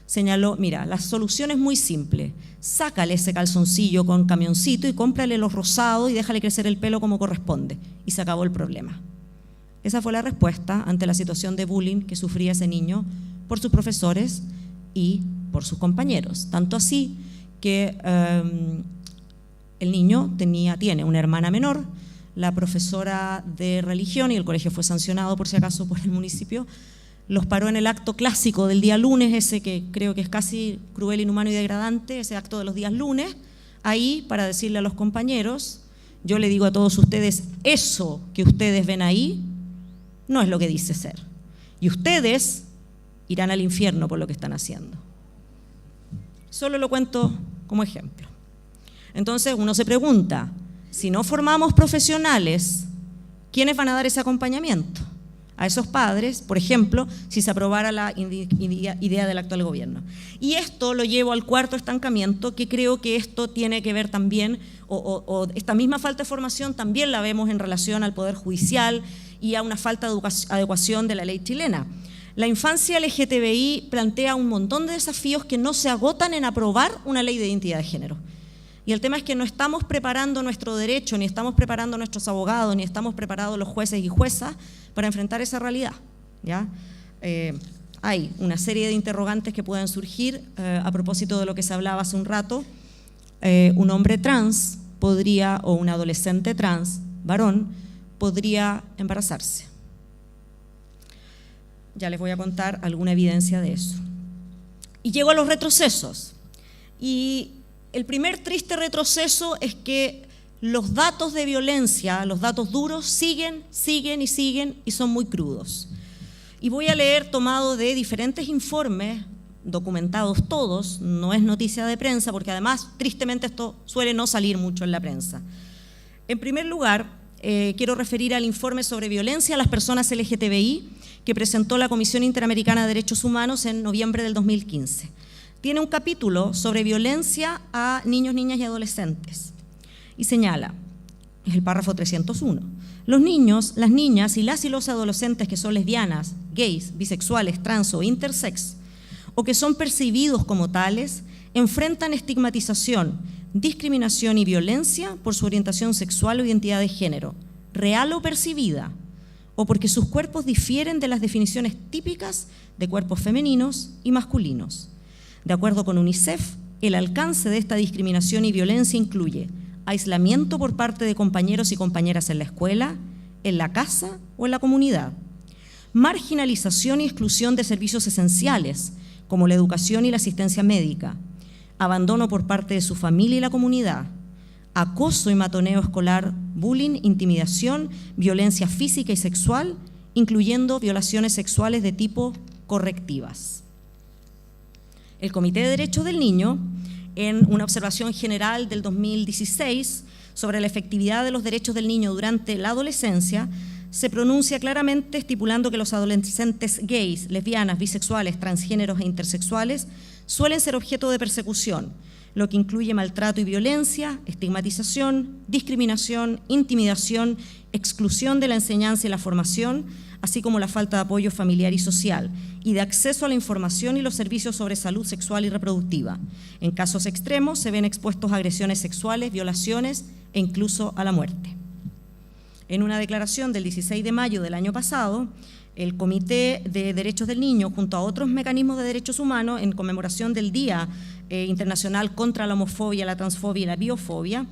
Señaló, mira, la solución es muy simple, sácale ese calzoncillo con camioncito y cómprale los rosados y déjale crecer el pelo como corresponde, y se acabó el problema. Esa fue la respuesta ante la situación de bullying que sufría ese niño por sus profesores y por sus compañeros, tanto así que el niño tiene una hermana menor. La profesora de religión, y el colegio fue sancionado por si acaso por el municipio, los paró en el acto clásico del día lunes, ese que creo que es casi cruel, inhumano y degradante, ese acto de los días lunes, ahí para decirle a los compañeros, yo le digo a todos ustedes, eso que ustedes ven ahí no es lo que dice ser, y ustedes irán al infierno por lo que están haciendo. Solo lo cuento como ejemplo. Entonces uno se pregunta, si no formamos profesionales, ¿quiénes van a dar ese acompañamiento a esos padres, por ejemplo, si se aprobara la idea del actual gobierno? Y esto lo llevo al cuarto estancamiento, que creo que esto tiene que ver también, o esta misma falta de formación también la vemos en relación al Poder Judicial y a una falta de adecuación de la ley chilena. La infancia LGTBI plantea un montón de desafíos que no se agotan en aprobar una ley de identidad de género. Y el tema es que no estamos preparando nuestro derecho, ni estamos preparando nuestros abogados, ni estamos preparados los jueces y juezas para enfrentar esa realidad, ¿ya? Hay una serie de interrogantes que pueden surgir a propósito de lo que se hablaba hace un rato. Un hombre trans podría, o un adolescente trans, varón, podría embarazarse. Ya les voy a contar alguna evidencia de eso. Y llego a los retrocesos. Y el primer triste retroceso es que los datos de violencia, los datos duros, siguen y son muy crudos. Y voy a leer tomado de diferentes informes, documentados todos, no es noticia de prensa, porque además, tristemente, esto suele no salir mucho en la prensa. En primer lugar, quiero referir al informe sobre violencia a las personas LGTBI que presentó la Comisión Interamericana de Derechos Humanos en noviembre del 2015. Tiene un capítulo sobre violencia a niños, niñas y adolescentes y señala, es el párrafo 301, los niños, las niñas y los adolescentes que son lesbianas, gays, bisexuales, trans o intersex, o que son percibidos como tales, enfrentan estigmatización, discriminación y violencia por su orientación sexual o identidad de género, real o percibida, o porque sus cuerpos difieren de las definiciones típicas de cuerpos femeninos y masculinos. De acuerdo con UNICEF, el alcance de esta discriminación y violencia incluye aislamiento por parte de compañeros y compañeras en la escuela, en la casa o en la comunidad, marginalización y exclusión de servicios esenciales, como la educación y la asistencia médica, abandono por parte de su familia y la comunidad, acoso y matoneo escolar, bullying, intimidación, violencia física y sexual, incluyendo violaciones sexuales de tipo correctivas. El Comité de Derechos del Niño, en una observación general del 2016 sobre la efectividad de los derechos del niño durante la adolescencia, se pronuncia claramente estipulando que los adolescentes gays, lesbianas, bisexuales, transgéneros e intersexuales suelen ser objeto de persecución, lo que incluye maltrato y violencia, estigmatización, discriminación, intimidación, exclusión de la enseñanza y la formación, así como la falta de apoyo familiar y social, y de acceso a la información y los servicios sobre salud sexual y reproductiva. En casos extremos se ven expuestos a agresiones sexuales, violaciones e incluso a la muerte. En una declaración del 16 de mayo del año pasado, el Comité de Derechos del Niño, junto a otros mecanismos de derechos humanos, en conmemoración del Día Internacional contra la Homofobia, la Transfobia y la Biofobia,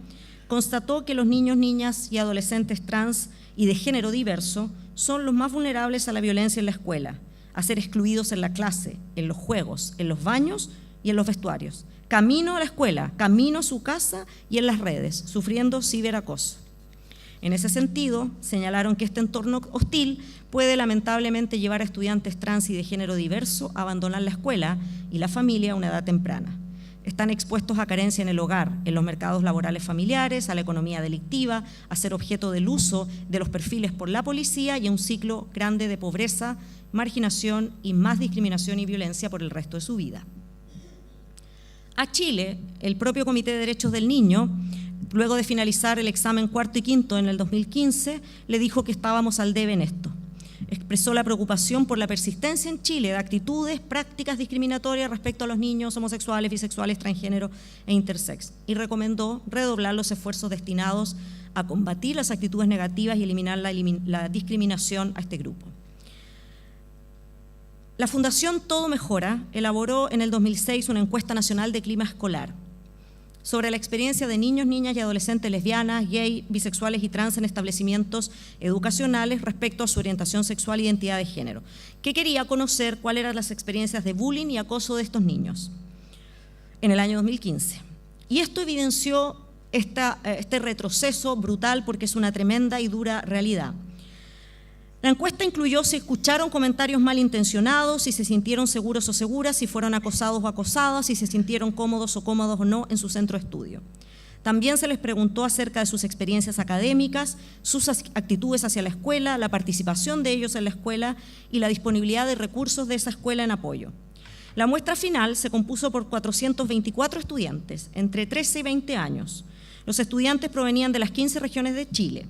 constató que los niños, niñas y adolescentes trans y de género diverso son los más vulnerables a la violencia en la escuela, a ser excluidos en la clase, en los juegos, en los baños y en los vestuarios, camino a la escuela, camino a su casa y en las redes, sufriendo ciberacoso. En ese sentido, señalaron que este entorno hostil puede lamentablemente llevar a estudiantes trans y de género diverso a abandonar la escuela y la familia a una edad temprana. Están expuestos a carencia en el hogar, en los mercados laborales familiares, a la economía delictiva, a ser objeto del uso de los perfiles por la policía y a un ciclo grande de pobreza, marginación y más discriminación y violencia por el resto de su vida. A Chile, el propio Comité de Derechos del Niño, luego de finalizar el examen cuarto y quinto en el 2015, le dijo que estábamos al debe en esto. Expresó la preocupación por la persistencia en Chile de actitudes, prácticas discriminatorias respecto a los niños homosexuales, bisexuales, transgénero e intersex y recomendó redoblar los esfuerzos destinados a combatir las actitudes negativas y eliminar la discriminación a este grupo. La Fundación Todo Mejora elaboró en el 2006 una encuesta nacional de clima escolar sobre la experiencia de niños, niñas y adolescentes lesbianas, gay, bisexuales y trans en establecimientos educacionales respecto a su orientación sexual e identidad de género, que quería conocer cuáles eran las experiencias de bullying y acoso de estos niños en el año 2015. Y esto evidenció este retroceso brutal porque es una tremenda y dura realidad. La encuesta incluyó si escucharon comentarios malintencionados, si se sintieron seguros o seguras, si fueron acosados o acosadas, si se sintieron cómodos o no en su centro de estudio. También se les preguntó acerca de sus experiencias académicas, sus actitudes hacia la escuela, la participación de ellos en la escuela y la disponibilidad de recursos de esa escuela en apoyo. La muestra final se compuso por 424 estudiantes, entre 13 y 20 años. Los estudiantes provenían de las 15 regiones de Chile.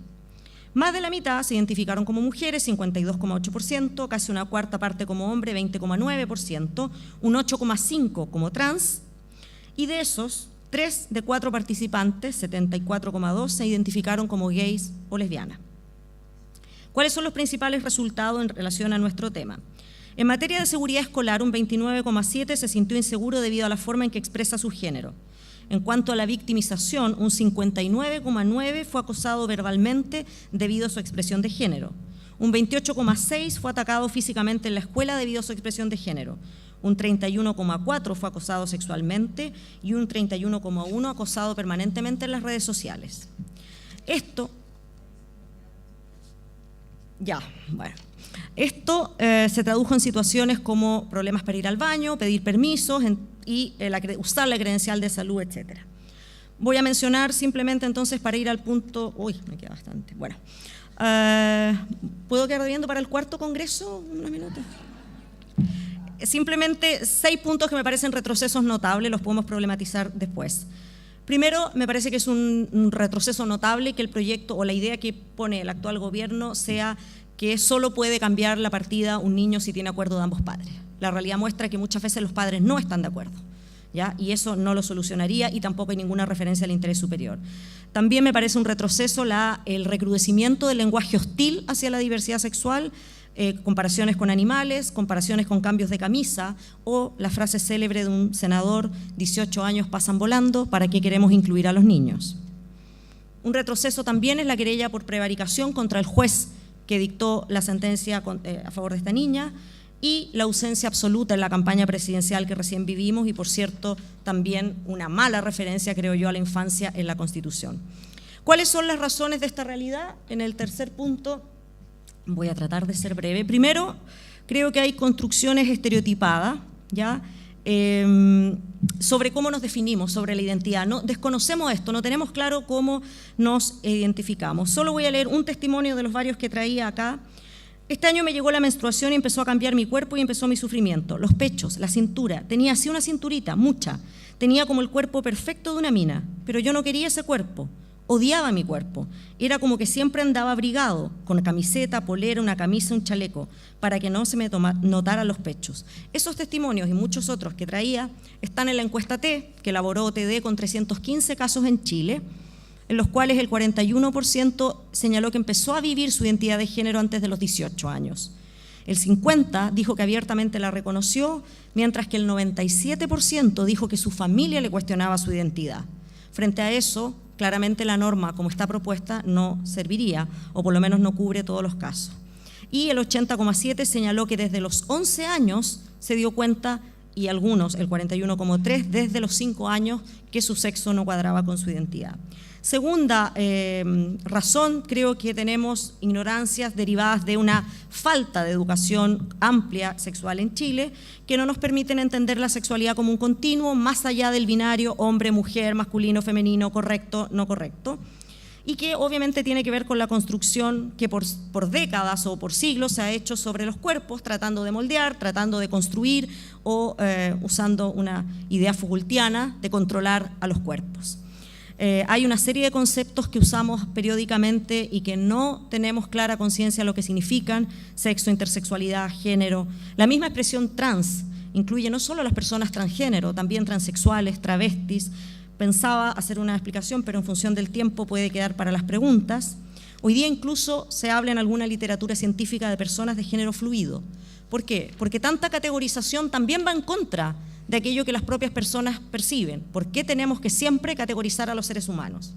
Más de la mitad se identificaron como mujeres, 52,8%, casi una cuarta parte como hombre, 20,9%, un 8,5% como trans, y de esos, 3 de 4 participantes, 74,2%, se identificaron como gays o lesbianas. ¿Cuáles son los principales resultados en relación a nuestro tema? En materia de seguridad escolar, un 29,7% se sintió inseguro debido a la forma en que expresa su género. En cuanto a la victimización, un 59,9% fue acosado verbalmente debido a su expresión de género. Un 28,6% fue atacado físicamente en la escuela debido a su expresión de género. Un 31,4% fue acosado sexualmente y un 31,1% acosado permanentemente en las redes sociales. Esto se tradujo en situaciones como problemas para ir al baño, pedir permisos y usar la credencial de salud, etc. Voy a mencionar simplemente entonces para ir al punto... Uy, me queda bastante. Bueno, ¿puedo quedar viendo para el cuarto congreso unos minutos? Simplemente 6 puntos que me parecen retrocesos notables, los podemos problematizar después. Primero, me parece que es un retroceso notable que el proyecto o la idea que pone el actual gobierno sea que solo puede cambiar la partida un niño si tiene acuerdo de ambos padres. La realidad muestra que muchas veces los padres no están de acuerdo, ¿ya? Y eso no lo solucionaría y tampoco hay ninguna referencia al interés superior. También me parece un retroceso el recrudecimiento del lenguaje hostil hacia la diversidad sexual, comparaciones con animales, comparaciones con cambios de camisa o la frase célebre de un senador, 18 años pasan volando, ¿para qué queremos incluir a los niños? Un retroceso también es la querella por prevaricación contra el juez que dictó la sentencia a favor de esta niña y la ausencia absoluta en la campaña presidencial que recién vivimos y, por cierto, también una mala referencia, creo yo, a la infancia en la Constitución. ¿Cuáles son las razones de esta realidad? En el tercer punto, voy a tratar de ser breve. Primero, creo que hay construcciones estereotipadas, ¿ya? Sobre cómo nos definimos, sobre la identidad. No, desconocemos esto, no tenemos claro cómo nos identificamos. Solo voy a leer un testimonio de los varios que traía acá. Este año me llegó la menstruación y empezó a cambiar mi cuerpo y empezó mi sufrimiento. Los pechos, la cintura, tenía así una cinturita, mucha. Tenía como el cuerpo perfecto de una mina, pero yo no quería ese cuerpo. Odiaba mi cuerpo. Era como que siempre andaba abrigado, con camiseta, polera, una camisa, un chaleco, para que no se me notaran los pechos. Esos testimonios y muchos otros que traía están en la encuesta T, que elaboró OTD con 315 casos en Chile, en los cuales el 41% señaló que empezó a vivir su identidad de género antes de los 18 años. El 50% dijo que abiertamente la reconoció, mientras que el 97% dijo que su familia le cuestionaba su identidad. Frente a eso, claramente la norma, como está propuesta, no serviría, o por lo menos no cubre todos los casos. Y el 80,7% señaló que desde los 11 años se dio cuenta, y algunos, el 41,3%, desde los 5 años, que su sexo no cuadraba con su identidad. Segunda razón, creo que tenemos ignorancias derivadas de una falta de educación amplia sexual en Chile, que no nos permiten entender la sexualidad como un continuo, más allá del binario hombre-mujer, masculino-femenino, correcto, no correcto, y que obviamente tiene que ver con la construcción que por décadas o por siglos se ha hecho sobre los cuerpos, tratando de moldear, tratando de construir o usando una idea Foucaultiana de controlar a los cuerpos. Hay una serie de conceptos que usamos periódicamente y que no tenemos clara conciencia de lo que significan: sexo, intersexualidad, género. La misma expresión trans incluye no solo a las personas transgénero, también transexuales, travestis. Pensaba hacer una explicación, pero en función del tiempo puede quedar para las preguntas. Hoy día incluso se habla en alguna literatura científica de personas de género fluido. ¿Por qué? Porque tanta categorización también va en contra de aquello que las propias personas perciben. ¿Por qué tenemos que siempre categorizar a los seres humanos?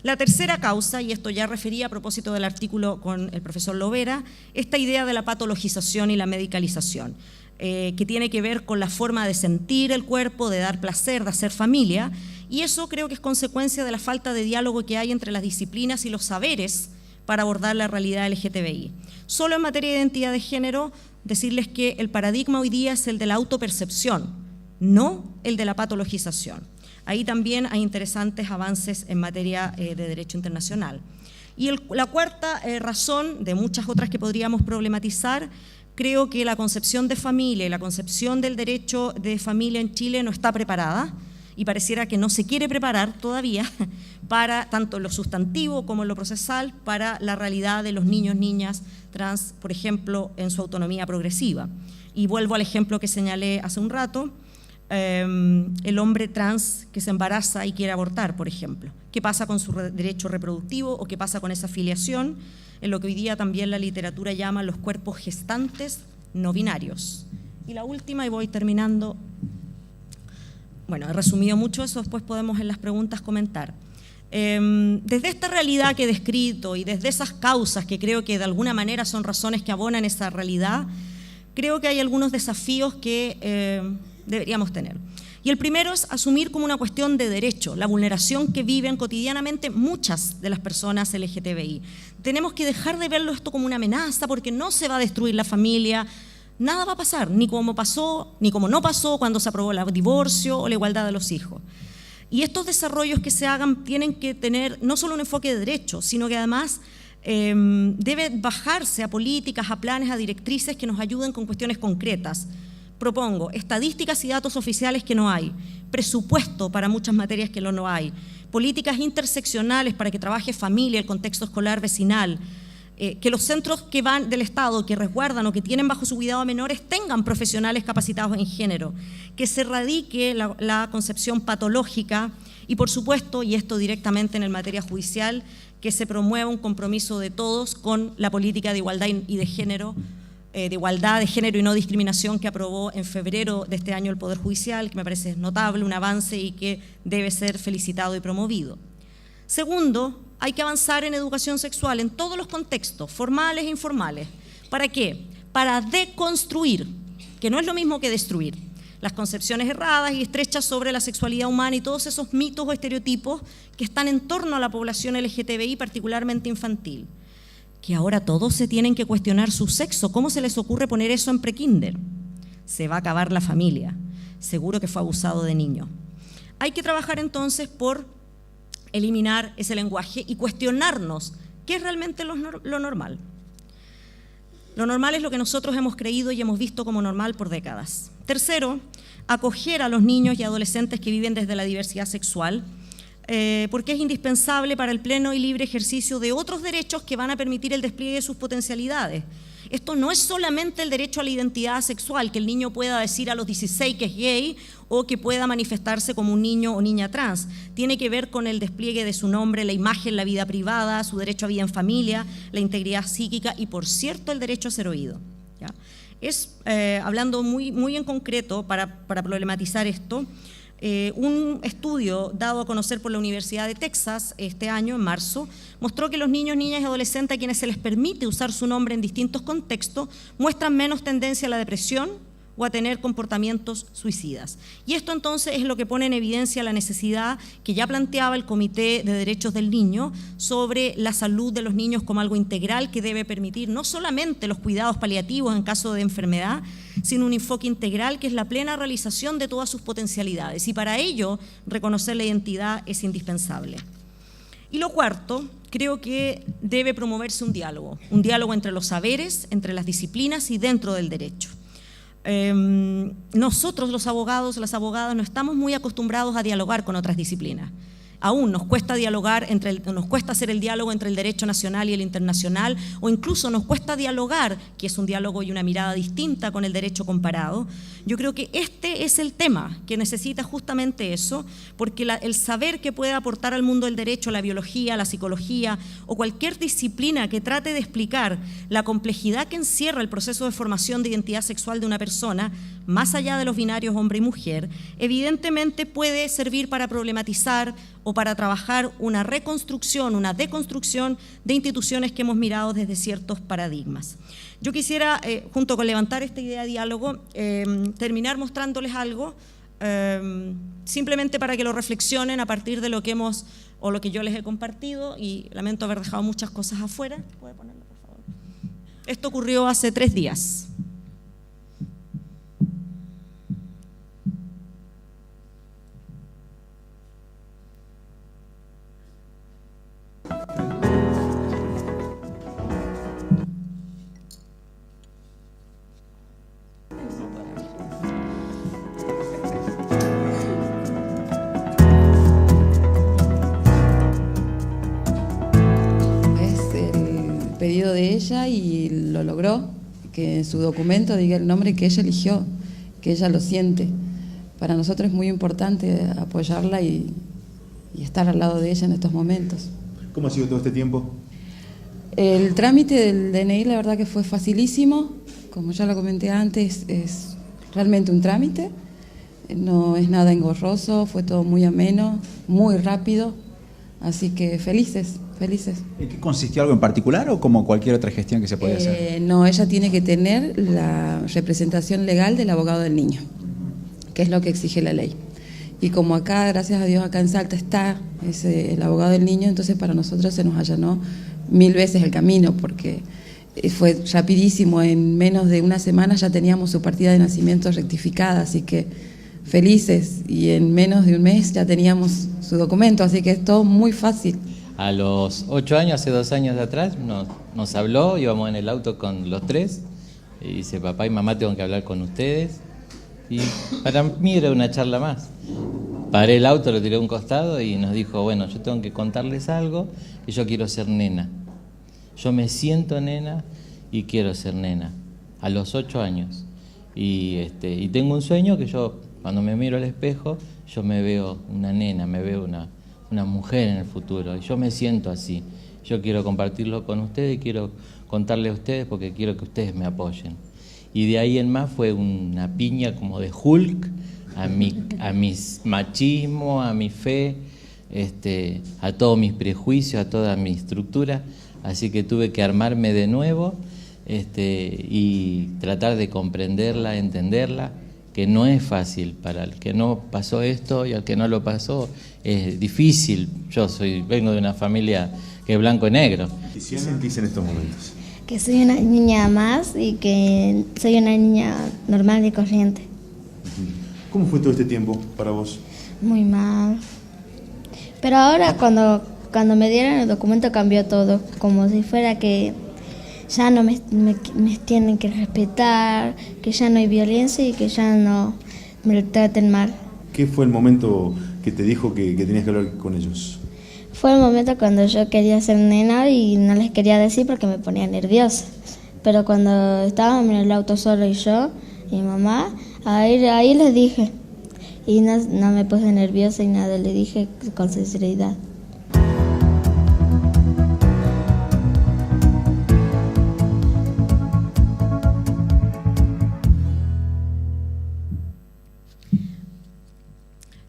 La tercera causa, y esto ya refería a propósito del artículo con el profesor Lovera, esta idea de la patologización y la medicalización, que tiene que ver con la forma de sentir el cuerpo, de dar placer, de hacer familia, y eso creo que es consecuencia de la falta de diálogo que hay entre las disciplinas y los saberes para abordar la realidad LGTBI. Solo en materia de identidad de género, decirles que el paradigma hoy día es el de la autopercepción, no el de la patologización. Ahí también hay interesantes avances en materia de derecho internacional. Y la cuarta razón, de muchas otras que podríamos problematizar, creo que la concepción de familia y la concepción del derecho de familia en Chile no está preparada, y pareciera que no se quiere preparar todavía para tanto en lo sustantivo como en lo procesal para la realidad de los niños, niñas trans, por ejemplo, en su autonomía progresiva. Y vuelvo al ejemplo que señalé hace un rato, el hombre trans que se embaraza y quiere abortar, por ejemplo. ¿Qué pasa con su derecho reproductivo o qué pasa con esa filiación? En lo que hoy día también la literatura llama los cuerpos gestantes no binarios. Y la última, y voy terminando. Bueno, he resumido mucho eso, después podemos en las preguntas comentar. Desde esta realidad que he descrito y desde esas causas que creo que de alguna manera son razones que abonan esa realidad, creo que hay algunos desafíos que deberíamos tener. Y el primero es asumir como una cuestión de derecho la vulneración que viven cotidianamente muchas de las personas LGTBI. Tenemos que dejar de verlo esto como una amenaza, porque no se va a destruir la familia. Nada va a pasar, ni como pasó, ni como no pasó cuando se aprobó el divorcio o la igualdad de los hijos. Y estos desarrollos que se hagan tienen que tener no solo un enfoque de derecho, sino que además debe bajarse a políticas, a planes, a directrices que nos ayuden con cuestiones concretas. Propongo estadísticas y datos oficiales que no hay, presupuesto para muchas materias que no hay, políticas interseccionales para que trabaje familia, el contexto escolar, vecinal, que los centros que van del Estado, que resguardan o que tienen bajo su cuidado a menores, tengan profesionales capacitados en género, que se erradique la concepción patológica y, por supuesto, y esto directamente en el materia judicial, que se promueva un compromiso de todos con la política de igualdad y de género, de igualdad de género y no discriminación que aprobó en febrero de este año el Poder Judicial, que me parece notable, un avance y que debe ser felicitado y promovido. Segundo, hay que avanzar en educación sexual en todos los contextos, formales e informales. ¿Para qué? Para deconstruir, que no es lo mismo que destruir, las concepciones erradas y estrechas sobre la sexualidad humana y todos esos mitos o estereotipos que están en torno a la población LGTBI, particularmente infantil. Que ahora todos se tienen que cuestionar su sexo. ¿Cómo se les ocurre poner eso en prekinder? Se va a acabar la familia. Seguro que fue abusado de niño. Hay que trabajar entonces por eliminar ese lenguaje y cuestionarnos qué es realmente lo normal. Lo normal es lo que nosotros hemos creído y hemos visto como normal por décadas. Tercero, acoger a los niños y adolescentes que viven desde la diversidad sexual porque es indispensable para el pleno y libre ejercicio de otros derechos que van a permitir el despliegue de sus potencialidades. Esto no es solamente el derecho a la identidad sexual, que el niño pueda decir a los 16 que es gay o que pueda manifestarse como un niño o niña trans. Tiene que ver con el despliegue de su nombre, la imagen, la vida privada, su derecho a vida en familia, la integridad psíquica y, por cierto, el derecho a ser oído, ¿ya? Es, hablando muy en concreto para problematizar esto, un estudio dado a conocer por la Universidad de Texas este año, en marzo, mostró que los niños, niñas y adolescentes a quienes se les permite usar su nombre en distintos contextos muestran menos tendencia a la depresión o a tener comportamientos suicidas. Y esto entonces es lo que pone en evidencia la necesidad que ya planteaba el Comité de Derechos del Niño sobre la salud de los niños como algo integral que debe permitir no solamente los cuidados paliativos en caso de enfermedad, sino un enfoque integral que es la plena realización de todas sus potencialidades. Y para ello, reconocer la identidad es indispensable. Y lo cuarto, creo que debe promoverse un diálogo entre los saberes, entre las disciplinas y dentro del derecho. Nosotros los abogados, las abogadas, no estamos muy acostumbrados a dialogar con otras disciplinas. Aún nos cuesta nos cuesta hacer el diálogo entre el derecho nacional y el internacional, o incluso nos cuesta dialogar, que es un diálogo y una mirada distinta con el derecho comparado. Yo creo que este es el tema que necesita justamente eso, porque el saber que puede aportar al mundo del derecho la biología, la psicología o cualquier disciplina que trate de explicar la complejidad que encierra el proceso de formación de identidad sexual de una persona, más allá de los binarios hombre y mujer, evidentemente puede servir para problematizar o para trabajar una reconstrucción, una deconstrucción de instituciones que hemos mirado desde ciertos paradigmas. Yo quisiera, junto con levantar esta idea de diálogo, terminar mostrándoles algo, simplemente para que lo reflexionen a partir de lo que lo que yo les he compartido, y lamento haber dejado muchas cosas afuera. ¿Puede ponerlo, por favor? Esto ocurrió hace 3 días. Pedido de ella y lo logró, que en su documento diga el nombre que ella eligió, que ella lo siente. Para nosotros es muy importante apoyarla y estar al lado de ella en estos momentos. ¿Cómo ha sido todo este tiempo? El trámite del DNI la verdad que fue facilísimo, como ya lo comenté antes, es realmente un trámite, no es nada engorroso, fue todo muy ameno, muy rápido, así que felices. ¿En qué consistió algo en particular o como cualquier otra gestión que se puede hacer? No, ella tiene que tener la representación legal del abogado del niño, que es lo que exige la ley. Y como acá, gracias a Dios, acá en Salta está el abogado del niño, entonces para nosotros se nos allanó 1000 veces el camino, porque fue rapidísimo, en menos de una semana ya teníamos su partida de nacimiento rectificada, así que felices, y en menos de un mes ya teníamos su documento, así que es todo muy fácil. A los 8 años, hace 2 años de atrás, nos habló, íbamos en el auto con los 3, y dice, papá y mamá, tengo que hablar con ustedes, y para mí era una charla más. Paré el auto, lo tiré a un costado y nos dijo, bueno, yo tengo que contarles algo, que yo quiero ser nena. Yo me siento nena y quiero ser nena, a los 8 años. Y tengo un sueño que yo, cuando me miro al espejo, yo me veo una nena, me veo una mujer en el futuro, y yo me siento así. Yo quiero compartirlo con ustedes y quiero contarle a ustedes porque quiero que ustedes me apoyen. Y de ahí en más fue una piña como de Hulk a mi machismo, a mi fe, a todos mis prejuicios, a toda mi estructura. Así que tuve que armarme de nuevo y tratar de comprenderla, entenderla, que no es fácil para el que no pasó esto y al que no lo pasó, es difícil. Yo vengo de una familia que es blanco y negro. ¿Qué sentís en estos momentos? Que soy una niña más y que soy una niña normal y corriente. ¿Cómo fue todo este tiempo para vos? Muy mal. Pero ahora cuando me dieron el documento cambió todo, como si fuera que ya no me tienen que respetar, que ya no hay violencia y que ya no me traten mal. ¿Qué fue el momento que te dijo que tenías que hablar con ellos? Fue el momento cuando yo quería ser nena y no les quería decir porque me ponía nerviosa. Pero cuando estábamos en el auto solo y yo y mi mamá, ahí les dije. Y no me puse nerviosa y nada, le dije con sinceridad.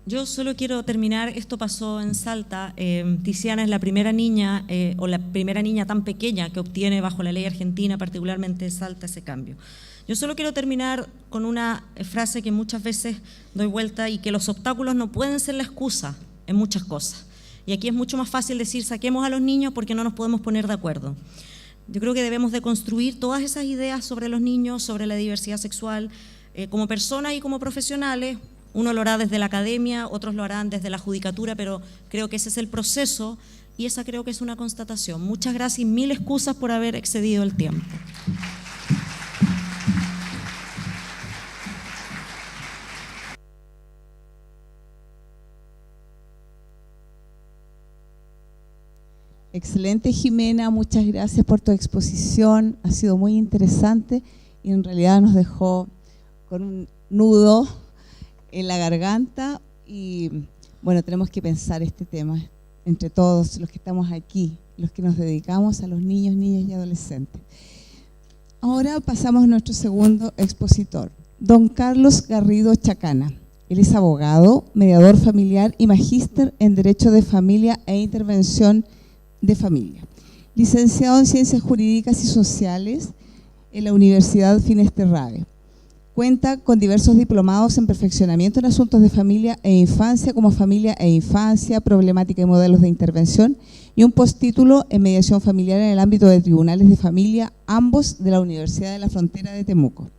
Yo solo quiero terminar, esto pasó en Salta, Tiziana es la primera niña, o la primera niña tan pequeña que obtiene bajo la ley argentina, particularmente de Salta, ese cambio. Yo solo quiero terminar con una frase que muchas veces doy vuelta y que los obstáculos no pueden ser la excusa en muchas cosas. Y aquí es mucho más fácil decir saquemos a los niños porque no nos podemos poner de acuerdo. Yo creo que debemos de construir todas esas ideas sobre los niños, sobre la diversidad sexual, como personas y como profesionales. Uno lo hará desde la academia, otros lo harán desde la judicatura, pero creo que ese es el proceso y esa creo que es una constatación. Muchas gracias y mil excusas por haber excedido el tiempo. Excelente, Jimena, muchas gracias por tu exposición, ha sido muy interesante y en realidad nos dejó con un nudo en la garganta y bueno, tenemos que pensar este tema entre todos los que estamos aquí, los que nos dedicamos a los niños, niñas y adolescentes. Ahora pasamos a nuestro segundo expositor, don Carlos Garrido Chacana. Él es abogado, mediador familiar y magíster en Derecho de Familia e Intervención de Familia. Licenciado en Ciencias Jurídicas y Sociales en la Universidad Finisterrae. Cuenta con diversos diplomados en perfeccionamiento en asuntos de familia e infancia, como familia e infancia, problemática y modelos de intervención, y un postítulo en mediación familiar en el ámbito de tribunales de familia, ambos de la Universidad de la Frontera de Temuco.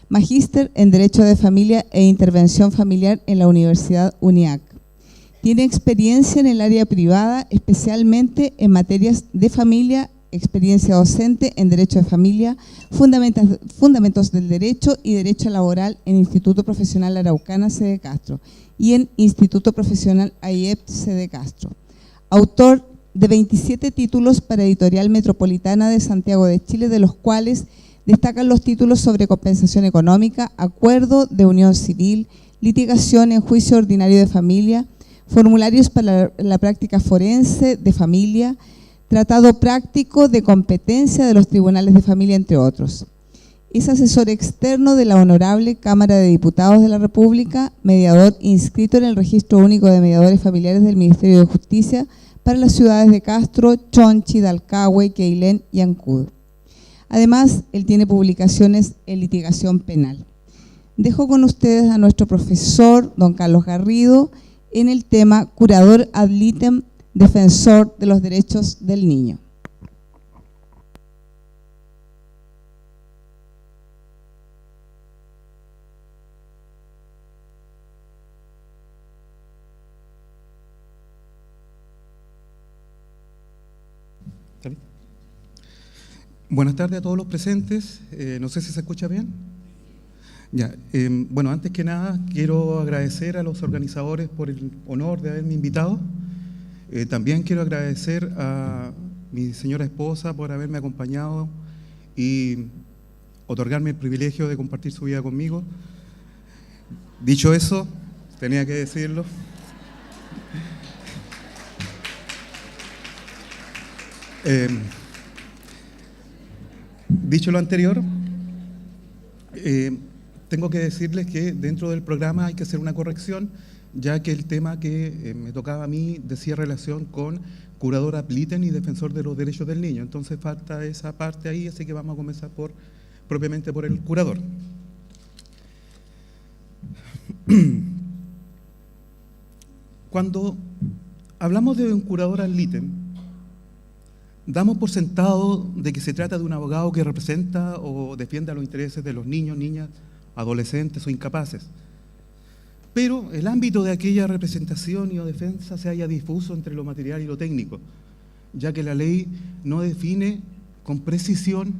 Magíster en Derecho de Familia e Intervención Familiar en la Universidad UNIAC. Tiene experiencia en el área privada, especialmente en materias de familia, experiencia docente en Derecho de Familia, Fundamentos del Derecho y Derecho Laboral en Instituto Profesional Araucana, sede Castro, y en Instituto Profesional AIEP, sede Castro. Autor de 27 títulos para Editorial Metropolitana de Santiago de Chile, de los cuales destacan los títulos sobre compensación económica, acuerdo de unión civil, litigación en juicio ordinario de familia, formularios para la práctica forense de familia, tratado práctico de competencia de los tribunales de familia, entre otros. Es asesor externo de la Honorable Cámara de Diputados de la República, mediador inscrito en el Registro Único de Mediadores Familiares del Ministerio de Justicia para las ciudades de Castro, Chonchi, Dalcahue, Queilén y Ancud. Además, él tiene publicaciones en litigación penal. Dejo con ustedes a nuestro profesor, don Carlos Garrido, en el tema curador ad litem, defensor de los derechos del niño. Buenas tardes a todos los presentes. No sé si se escucha bien. Ya, bueno, antes que nada quiero agradecer a los organizadores por el honor de haberme invitado. También quiero agradecer a mi señora esposa por haberme acompañado y otorgarme el privilegio de compartir su vida conmigo. Dicho eso, tenía que decirlo. Dicho lo anterior, tengo que decirles que dentro del programa hay que hacer una corrección, ya que el tema que me tocaba a mí decía relación con curador ad litem y defensor de los derechos del niño. Entonces falta esa parte ahí, así que vamos a comenzar propiamente por el curador. Cuando hablamos de un curador ad litem, damos por sentado de que se trata de un abogado que representa o defienda los intereses de los niños, niñas, adolescentes o incapaces. Pero el ámbito de aquella representación y o defensa se halla difuso entre lo material y lo técnico, ya que la ley no define con precisión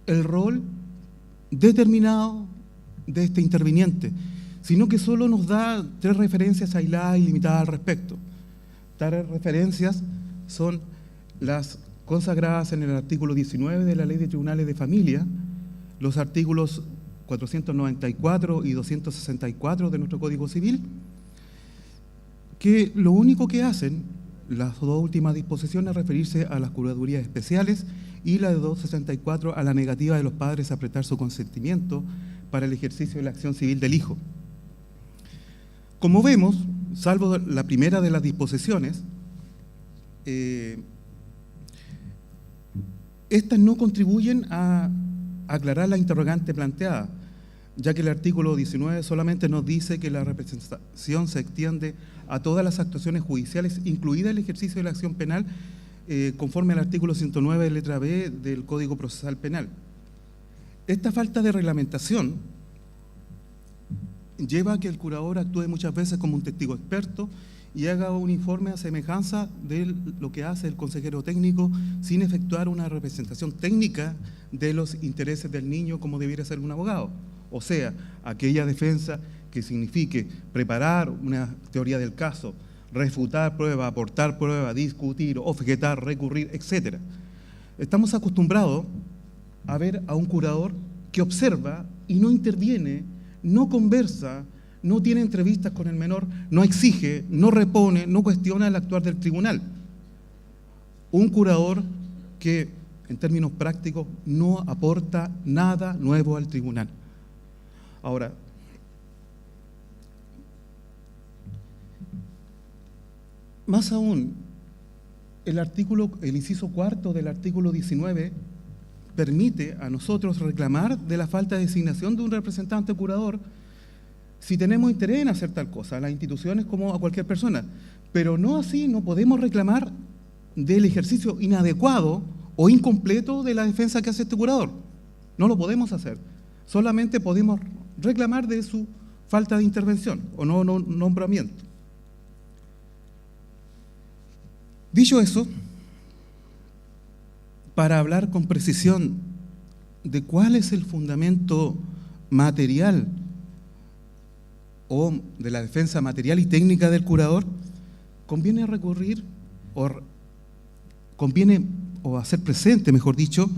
el rol determinado de este interviniente, sino que solo nos da 3 referencias aisladas y limitadas al respecto. Tales referencias son las consagradas en el artículo 19 de la Ley de Tribunales de Familia, los artículos 494 y 264 de nuestro Código Civil, que lo único que hacen las 2 últimas disposiciones es referirse a las curadurías especiales y la de 264 a la negativa de los padres a prestar su consentimiento para el ejercicio de la acción civil del hijo. Como vemos, salvo la primera de las disposiciones, estas no contribuyen a aclarar la interrogante planteada, ya que el artículo 19 solamente nos dice que la representación se extiende a todas las actuaciones judiciales, incluida el ejercicio de la acción penal, conforme al artículo 109, letra B del Código Procesal Penal. Esta falta de reglamentación lleva a que el curador actúe muchas veces como un testigo experto y haga un informe a semejanza de lo que hace el consejero técnico sin efectuar una representación técnica de los intereses del niño como debiera ser un abogado. O sea, aquella defensa que signifique preparar una teoría del caso, refutar prueba, aportar prueba, discutir, objetar, recurrir, etc. Estamos acostumbrados a ver a un curador que observa y no interviene, no conversa, no tiene entrevistas con el menor, no exige, no repone, no cuestiona el actuar del tribunal. Un curador que, en términos prácticos, no aporta nada nuevo al tribunal. Ahora, más aún, el inciso 4 del artículo 19 permite a nosotros reclamar de la falta de designación de un representante curador si tenemos interés en hacer tal cosa, a las instituciones como a cualquier persona. Pero no así, no podemos reclamar del ejercicio inadecuado o incompleto de la defensa que hace este curador. No lo podemos hacer. Solamente podemos reclamar de su falta de intervención o no nombramiento. Dicho eso, para hablar con precisión de cuál es el fundamento material o de la defensa material y técnica del curador, conviene recurrir o hacer presente, mejor dicho,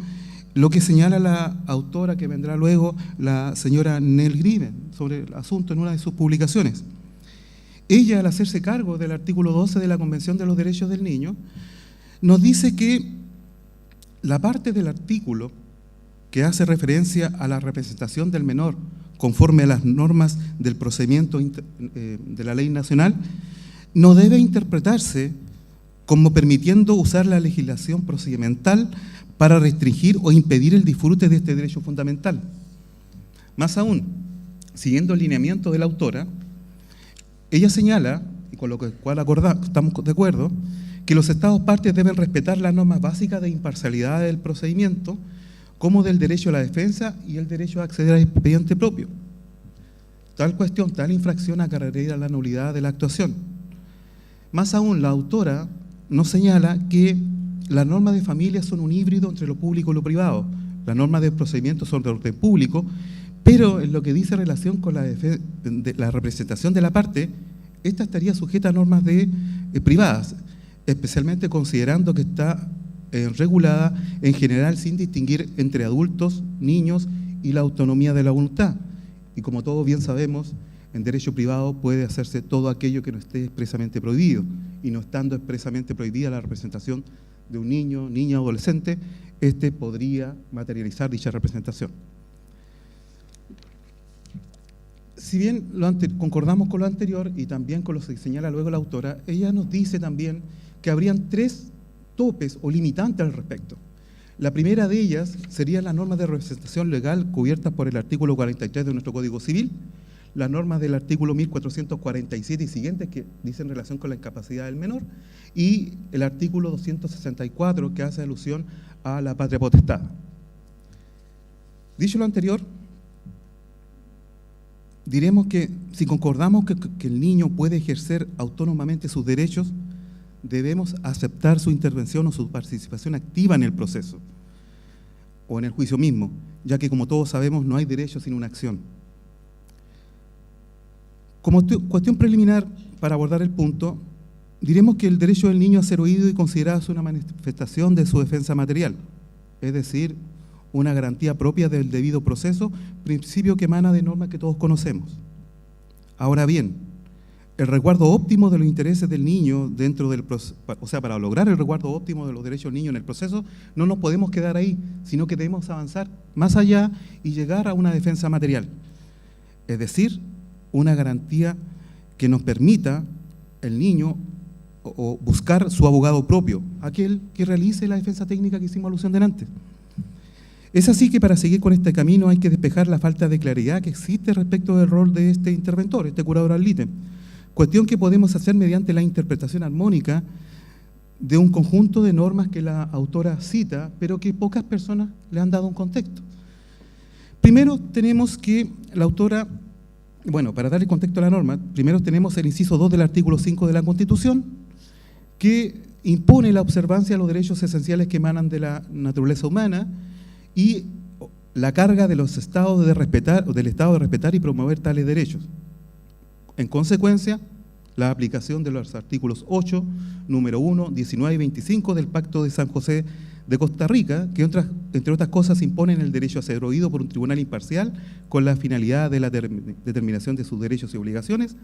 lo que señala la autora que vendrá luego, la señora Nell Griven, sobre el asunto en una de sus publicaciones. Ella, al hacerse cargo del artículo 12 de la Convención de los Derechos del Niño, nos dice que la parte del artículo que hace referencia a la representación del menor conforme a las normas del procedimiento de la ley nacional, no debe interpretarse como permitiendo usar la legislación procedimental para restringir o impedir el disfrute de este derecho fundamental. Más aún, siguiendo el lineamiento de la autora, ella señala, y con lo cual estamos de acuerdo, que los Estados partes deben respetar las normas básicas de imparcialidad del procedimiento, como del derecho a la defensa y el derecho a acceder al expediente propio. Tal cuestión, tal infracción acarrearía la nulidad de la actuación. Más aún, la autora nos señala que las normas de familia son un híbrido entre lo público y lo privado. Las normas de procedimiento son de orden público, pero en lo que dice relación con la representación de la parte, esta estaría sujeta a normas privadas, especialmente considerando que está regulada en general sin distinguir entre adultos, niños y la autonomía de la voluntad. Y como todos bien sabemos, en derecho privado puede hacerse todo aquello que no esté expresamente prohibido, y no estando expresamente prohibida la representación de un niño, niña o adolescente, podría materializar dicha representación. Si bien concordamos con lo anterior y también con lo que señala luego la autora, ella nos dice también que habrían 3 topes o limitantes al respecto. La primera de ellas serían las normas de representación legal cubiertas por el artículo 43 de nuestro Código Civil, las normas del artículo 1447 y siguientes que dicen relación con la incapacidad del menor, y el artículo 264 que hace alusión a la patria potestad. Dicho lo anterior, diremos que si concordamos que el niño puede ejercer autónomamente sus derechos, debemos aceptar su intervención o su participación activa en el proceso o en el juicio mismo, ya que como todos sabemos no hay derecho sin una acción. Como cuestión preliminar, para abordar el punto, diremos que el derecho del niño a ser oído y considerado es una manifestación de su defensa material, es decir, una garantía propia del debido proceso, principio que emana de normas que todos conocemos. Ahora bien, el resguardo óptimo de los intereses del niño dentro del proceso, o sea, para lograr el resguardo óptimo de los derechos del niño en el proceso, no nos podemos quedar ahí, sino que debemos avanzar más allá y llegar a una defensa material, es decir, una garantía que nos permita el niño o buscar su abogado propio, aquel que realice la defensa técnica que hicimos alusión delante. Es así que para seguir con este camino hay que despejar la falta de claridad que existe respecto del rol de este interventor, este curador ad litem, cuestión que podemos hacer mediante la interpretación armónica de un conjunto de normas que la autora cita, pero que pocas personas le han dado un contexto. Primero tenemos que la autora, bueno, para darle contexto a la norma, primero tenemos el inciso 2 del artículo 5 de la Constitución, que impone la observancia de los derechos esenciales que emanan de la naturaleza humana y la carga de los estados de respetar, del Estado de respetar y promover tales derechos. En consecuencia, la aplicación de los artículos 8, número 1, 19 y 25 del Pacto de San José de Costa Rica, que entre otras cosas imponen el derecho a ser oído por un tribunal imparcial con la finalidad de la determinación de sus derechos y obligaciones,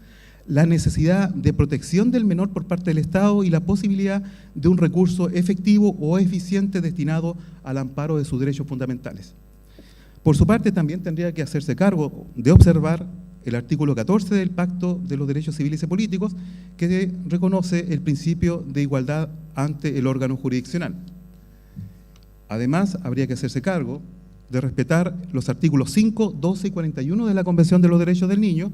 la necesidad de protección del menor por parte del Estado y la posibilidad de un recurso efectivo o eficiente destinado al amparo de sus derechos fundamentales. Por su parte, también tendría que hacerse cargo de observar el artículo 14 del Pacto de los Derechos Civiles y Políticos, que reconoce el principio de igualdad ante el órgano jurisdiccional. Además, habría que hacerse cargo de respetar los artículos 5, 12 y 41 de la Convención de los Derechos del Niño,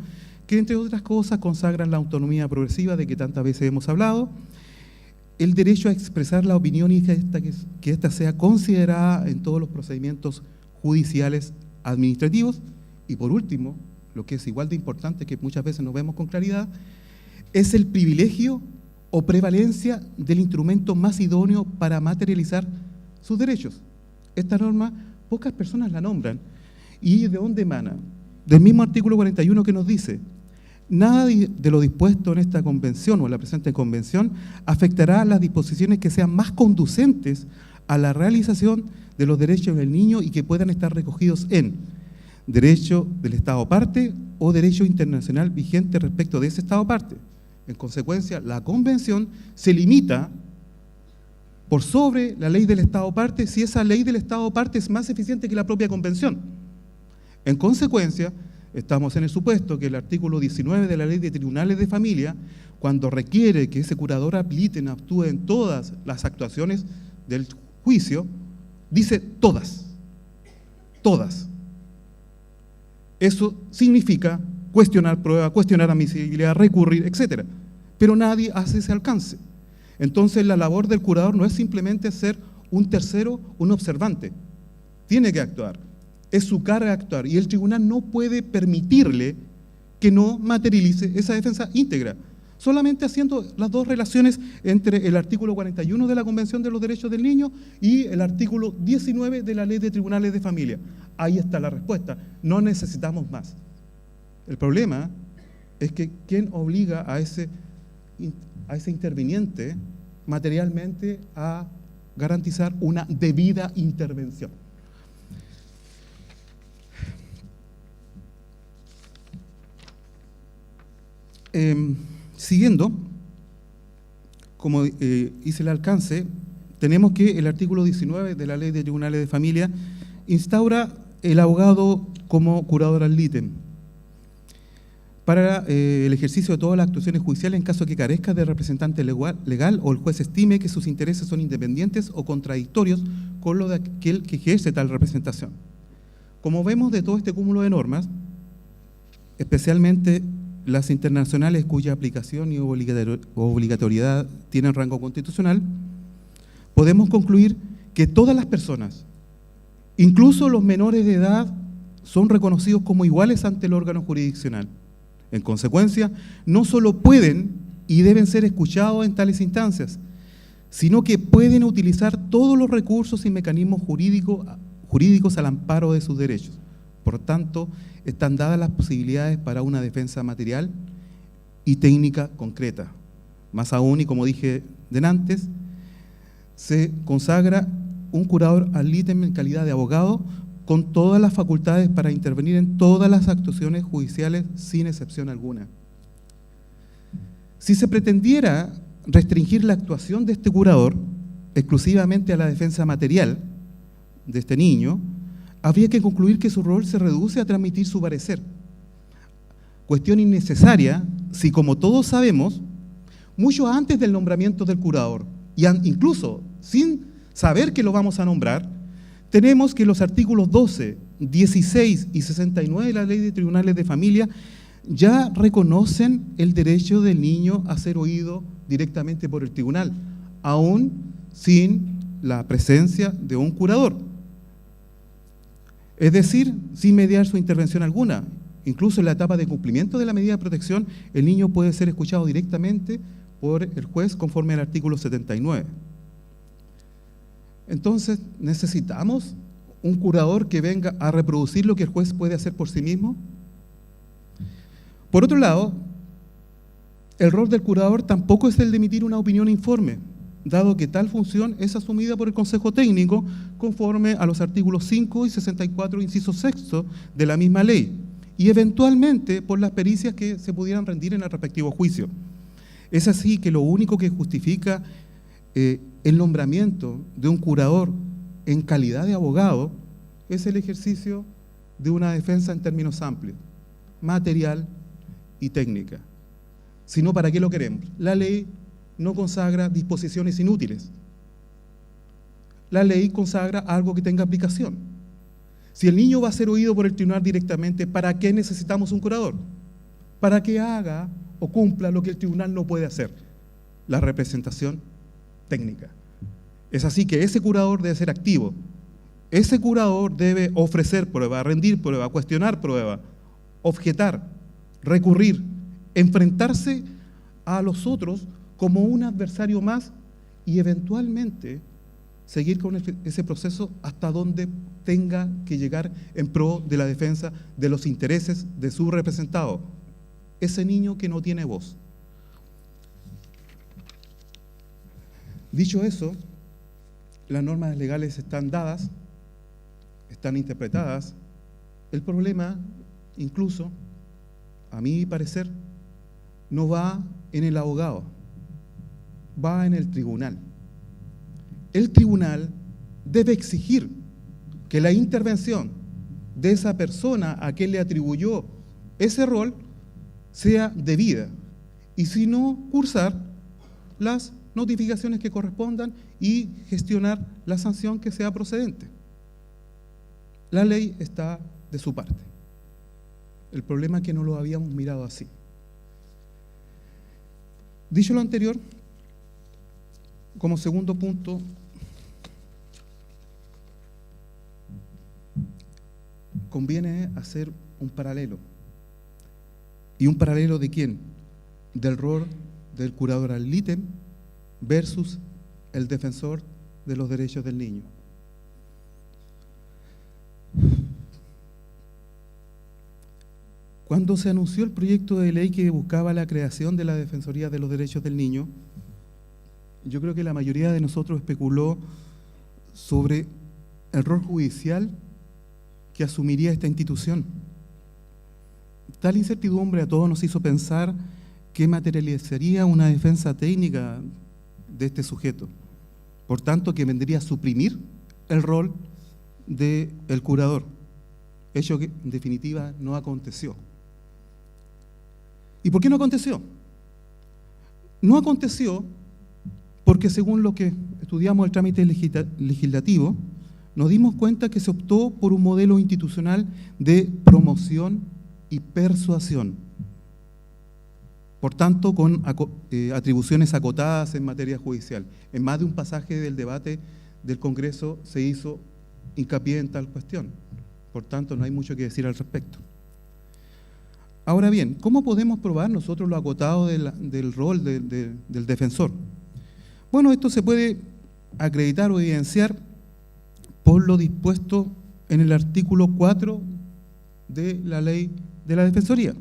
que entre otras cosas consagran la autonomía progresiva de que tantas veces hemos hablado, el derecho a expresar la opinión y que ésta sea considerada en todos los procedimientos judiciales administrativos, y por último, lo que es igual de importante, que muchas veces no vemos con claridad, es el privilegio o prevalencia del instrumento más idóneo para materializar sus derechos. Esta norma pocas personas la nombran. ¿Y de dónde emana? Del mismo artículo 41 que nos dice: nada de lo dispuesto en esta convención o en la presente convención afectará las disposiciones que sean más conducentes a la realización de los derechos del niño y que puedan estar recogidos en derecho del Estado parte o derecho internacional vigente respecto de ese Estado parte. En consecuencia, la convención se limita por sobre la ley del Estado parte si esa ley del Estado parte es más eficiente que la propia convención. En consecuencia, estamos en el supuesto que el artículo 19 de la Ley de Tribunales de Familia, cuando requiere que ese curador ad litem actúe en todas las actuaciones del juicio, dice todas, todas. Eso significa cuestionar prueba, cuestionar admisibilidad, recurrir, etc. Pero nadie hace ese alcance. Entonces la labor del curador no es simplemente ser un tercero, un observante. Tiene que actuar. Es su carga actuar. Y el tribunal no puede permitirle que no materialice esa defensa íntegra. Solamente haciendo las dos relaciones entre el artículo 41 de la Convención de los Derechos del Niño y el artículo 19 de la Ley de Tribunales de Familia. Ahí está la respuesta. No necesitamos más. El problema es que ¿quién obliga a ese interviniente materialmente a garantizar una debida intervención? Siguiendo, como hice el alcance, tenemos que el artículo 19 de la Ley de Tribunales de Familia instaura el abogado como curador ad litem para el ejercicio de todas las actuaciones judiciales en caso que carezca de representante legal o el juez estime que sus intereses son independientes o contradictorios con lo de aquel que ejerce tal representación. Como vemos de todo este cúmulo de normas, especialmente las internacionales cuya aplicación y obligatoriedad tienen rango constitucional, podemos concluir que todas las personas, incluso los menores de edad, son reconocidos como iguales ante el órgano jurisdiccional. En consecuencia, no solo pueden y deben ser escuchados en tales instancias, sino que pueden utilizar todos los recursos y mecanismos jurídicos al amparo de sus derechos. Por tanto, están dadas las posibilidades para una defensa material y técnica concreta. Más aún, y como dije antes, se consagra un curador ad litem en calidad de abogado con todas las facultades para intervenir en todas las actuaciones judiciales sin excepción alguna. Si se pretendiera restringir la actuación de este curador exclusivamente a la defensa material de este niño, habría que concluir que su rol se reduce a transmitir su parecer. Cuestión innecesaria si, como todos sabemos, mucho antes del nombramiento del curador, y incluso sin saber que lo vamos a nombrar, tenemos que los artículos 12, 16 y 69 de la Ley de Tribunales de Familia ya reconocen el derecho del niño a ser oído directamente por el tribunal, aún sin la presencia de un curador. Es decir, sin mediar su intervención alguna. Incluso en la etapa de cumplimiento de la medida de protección, el niño puede ser escuchado directamente por el juez conforme al artículo 79. Entonces, ¿necesitamos un curador que venga a reproducir lo que el juez puede hacer por sí mismo? Por otro lado, el rol del curador tampoco es el de emitir una opinión informe, dado que tal función es asumida por el Consejo Técnico conforme a los artículos 5 y 64, inciso sexto de la misma ley, y eventualmente por las pericias que se pudieran rendir en el respectivo juicio. Es así que lo único que justifica el nombramiento de un curador en calidad de abogado es el ejercicio de una defensa en términos amplios, material y técnica. Si no, ¿para qué lo queremos? La ley no consagra disposiciones inútiles. La ley consagra algo que tenga aplicación. Si el niño va a ser oído por el tribunal directamente, ¿para qué necesitamos un curador? Para que haga o cumpla lo que el tribunal no puede hacer, la representación técnica. Es así que ese curador debe ser activo. Ese curador debe ofrecer prueba, rendir prueba, cuestionar prueba, objetar, recurrir, enfrentarse a los otros como un adversario más y eventualmente seguir con ese proceso hasta donde tenga que llegar en pro de la defensa de los intereses de su representado, ese niño que no tiene voz. Dicho eso, las normas legales están dadas, están interpretadas. El problema, incluso, a mi parecer, no va en el abogado, va en el tribunal. El tribunal debe exigir que la intervención de esa persona a quien le atribuyó ese rol sea debida y si no, cursar las notificaciones que correspondan y gestionar la sanción que sea procedente. La ley está de su parte. El problema es que no lo habíamos mirado así. Dicho lo anterior, como segundo punto, conviene hacer un paralelo. ¿Y un paralelo de quién? Del rol del curador ad litem versus el defensor de los derechos del niño. Cuando se anunció el proyecto de ley que buscaba la creación de la Defensoría de los Derechos del Niño, yo creo que la mayoría de nosotros especuló sobre el rol judicial que asumiría esta institución. Tal incertidumbre a todos nos hizo pensar que materializaría una defensa técnica de este sujeto. Por tanto, que vendría a suprimir el rol del curador. Hecho que, en definitiva, no aconteció. ¿Y por qué no aconteció? No aconteció porque, según lo que estudiamos el trámite legislativo, nos dimos cuenta que se optó por un modelo institucional de promoción y persuasión. Por tanto, con atribuciones acotadas en materia judicial. En más de un pasaje del debate del Congreso se hizo hincapié en tal cuestión. Por tanto, no hay mucho que decir al respecto. Ahora bien, ¿cómo podemos probar nosotros lo acotado del rol del defensor? Bueno, esto se puede acreditar o evidenciar por lo dispuesto en el artículo 4 de la Ley de la Defensoría.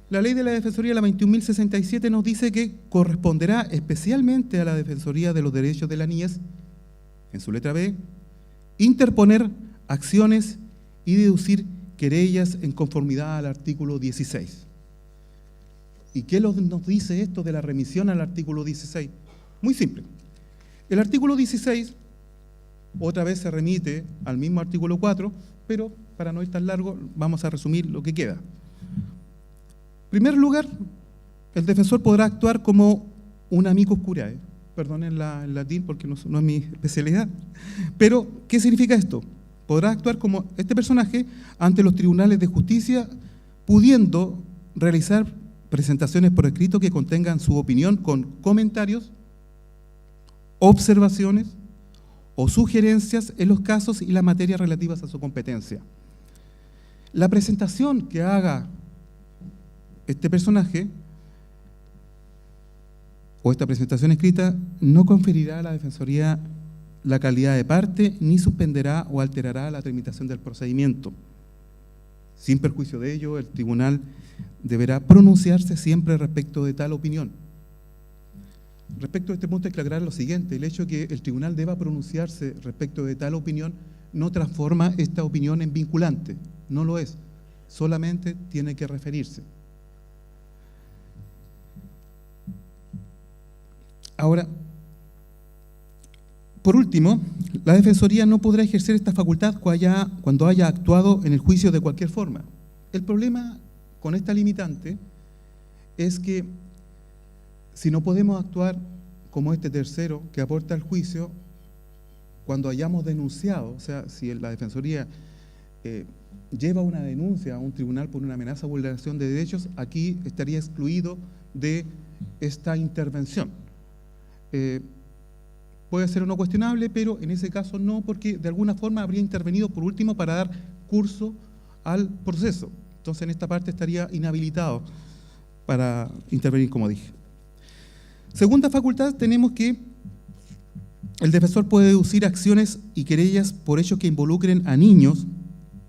La ley de la Defensoría, la 21.067, nos dice que corresponderá especialmente a la Defensoría de los Derechos de la Niñez, en su letra B, interponer acciones y deducir querellas en conformidad al artículo 16. ¿Y qué nos dice esto de la remisión al artículo 16? Muy simple. El artículo 16, otra vez se remite al mismo artículo 4, pero para no ir tan largo, vamos a resumir lo que queda. En primer lugar, el defensor podrá actuar como un amicus curiae. Perdonen el latín porque no es mi especialidad. Pero, ¿qué significa esto? Podrá actuar como este personaje ante los tribunales de justicia, pudiendo realizar presentaciones por escrito que contengan su opinión con comentarios, observaciones o sugerencias en los casos y las materias relativas a su competencia. La presentación que haga este personaje o esta presentación escrita no conferirá a la Defensoría la calidad de parte ni suspenderá o alterará la tramitación del procedimiento. Sin perjuicio de ello, el tribunal deberá pronunciarse siempre respecto de tal opinión. Respecto a este punto hay que aclarar lo siguiente: el hecho de que el tribunal deba pronunciarse respecto de tal opinión no transforma esta opinión en vinculante, no lo es, solamente tiene que referirse. Ahora, por último, la Defensoría no podrá ejercer esta facultad cuando haya actuado en el juicio de cualquier forma. El problema con esta limitante es que si no podemos actuar como este tercero que aporta al juicio, cuando hayamos denunciado, o sea, si la Defensoría lleva una denuncia a un tribunal por una amenaza o vulneración de derechos, aquí estaría excluido de esta intervención. Puede ser o no cuestionable, pero en ese caso no, porque de alguna forma habría intervenido por último para dar curso al proceso. Entonces en esta parte estaría inhabilitado para intervenir, como dije. Segunda facultad, tenemos que el defensor puede deducir acciones y querellas por hechos que involucren a niños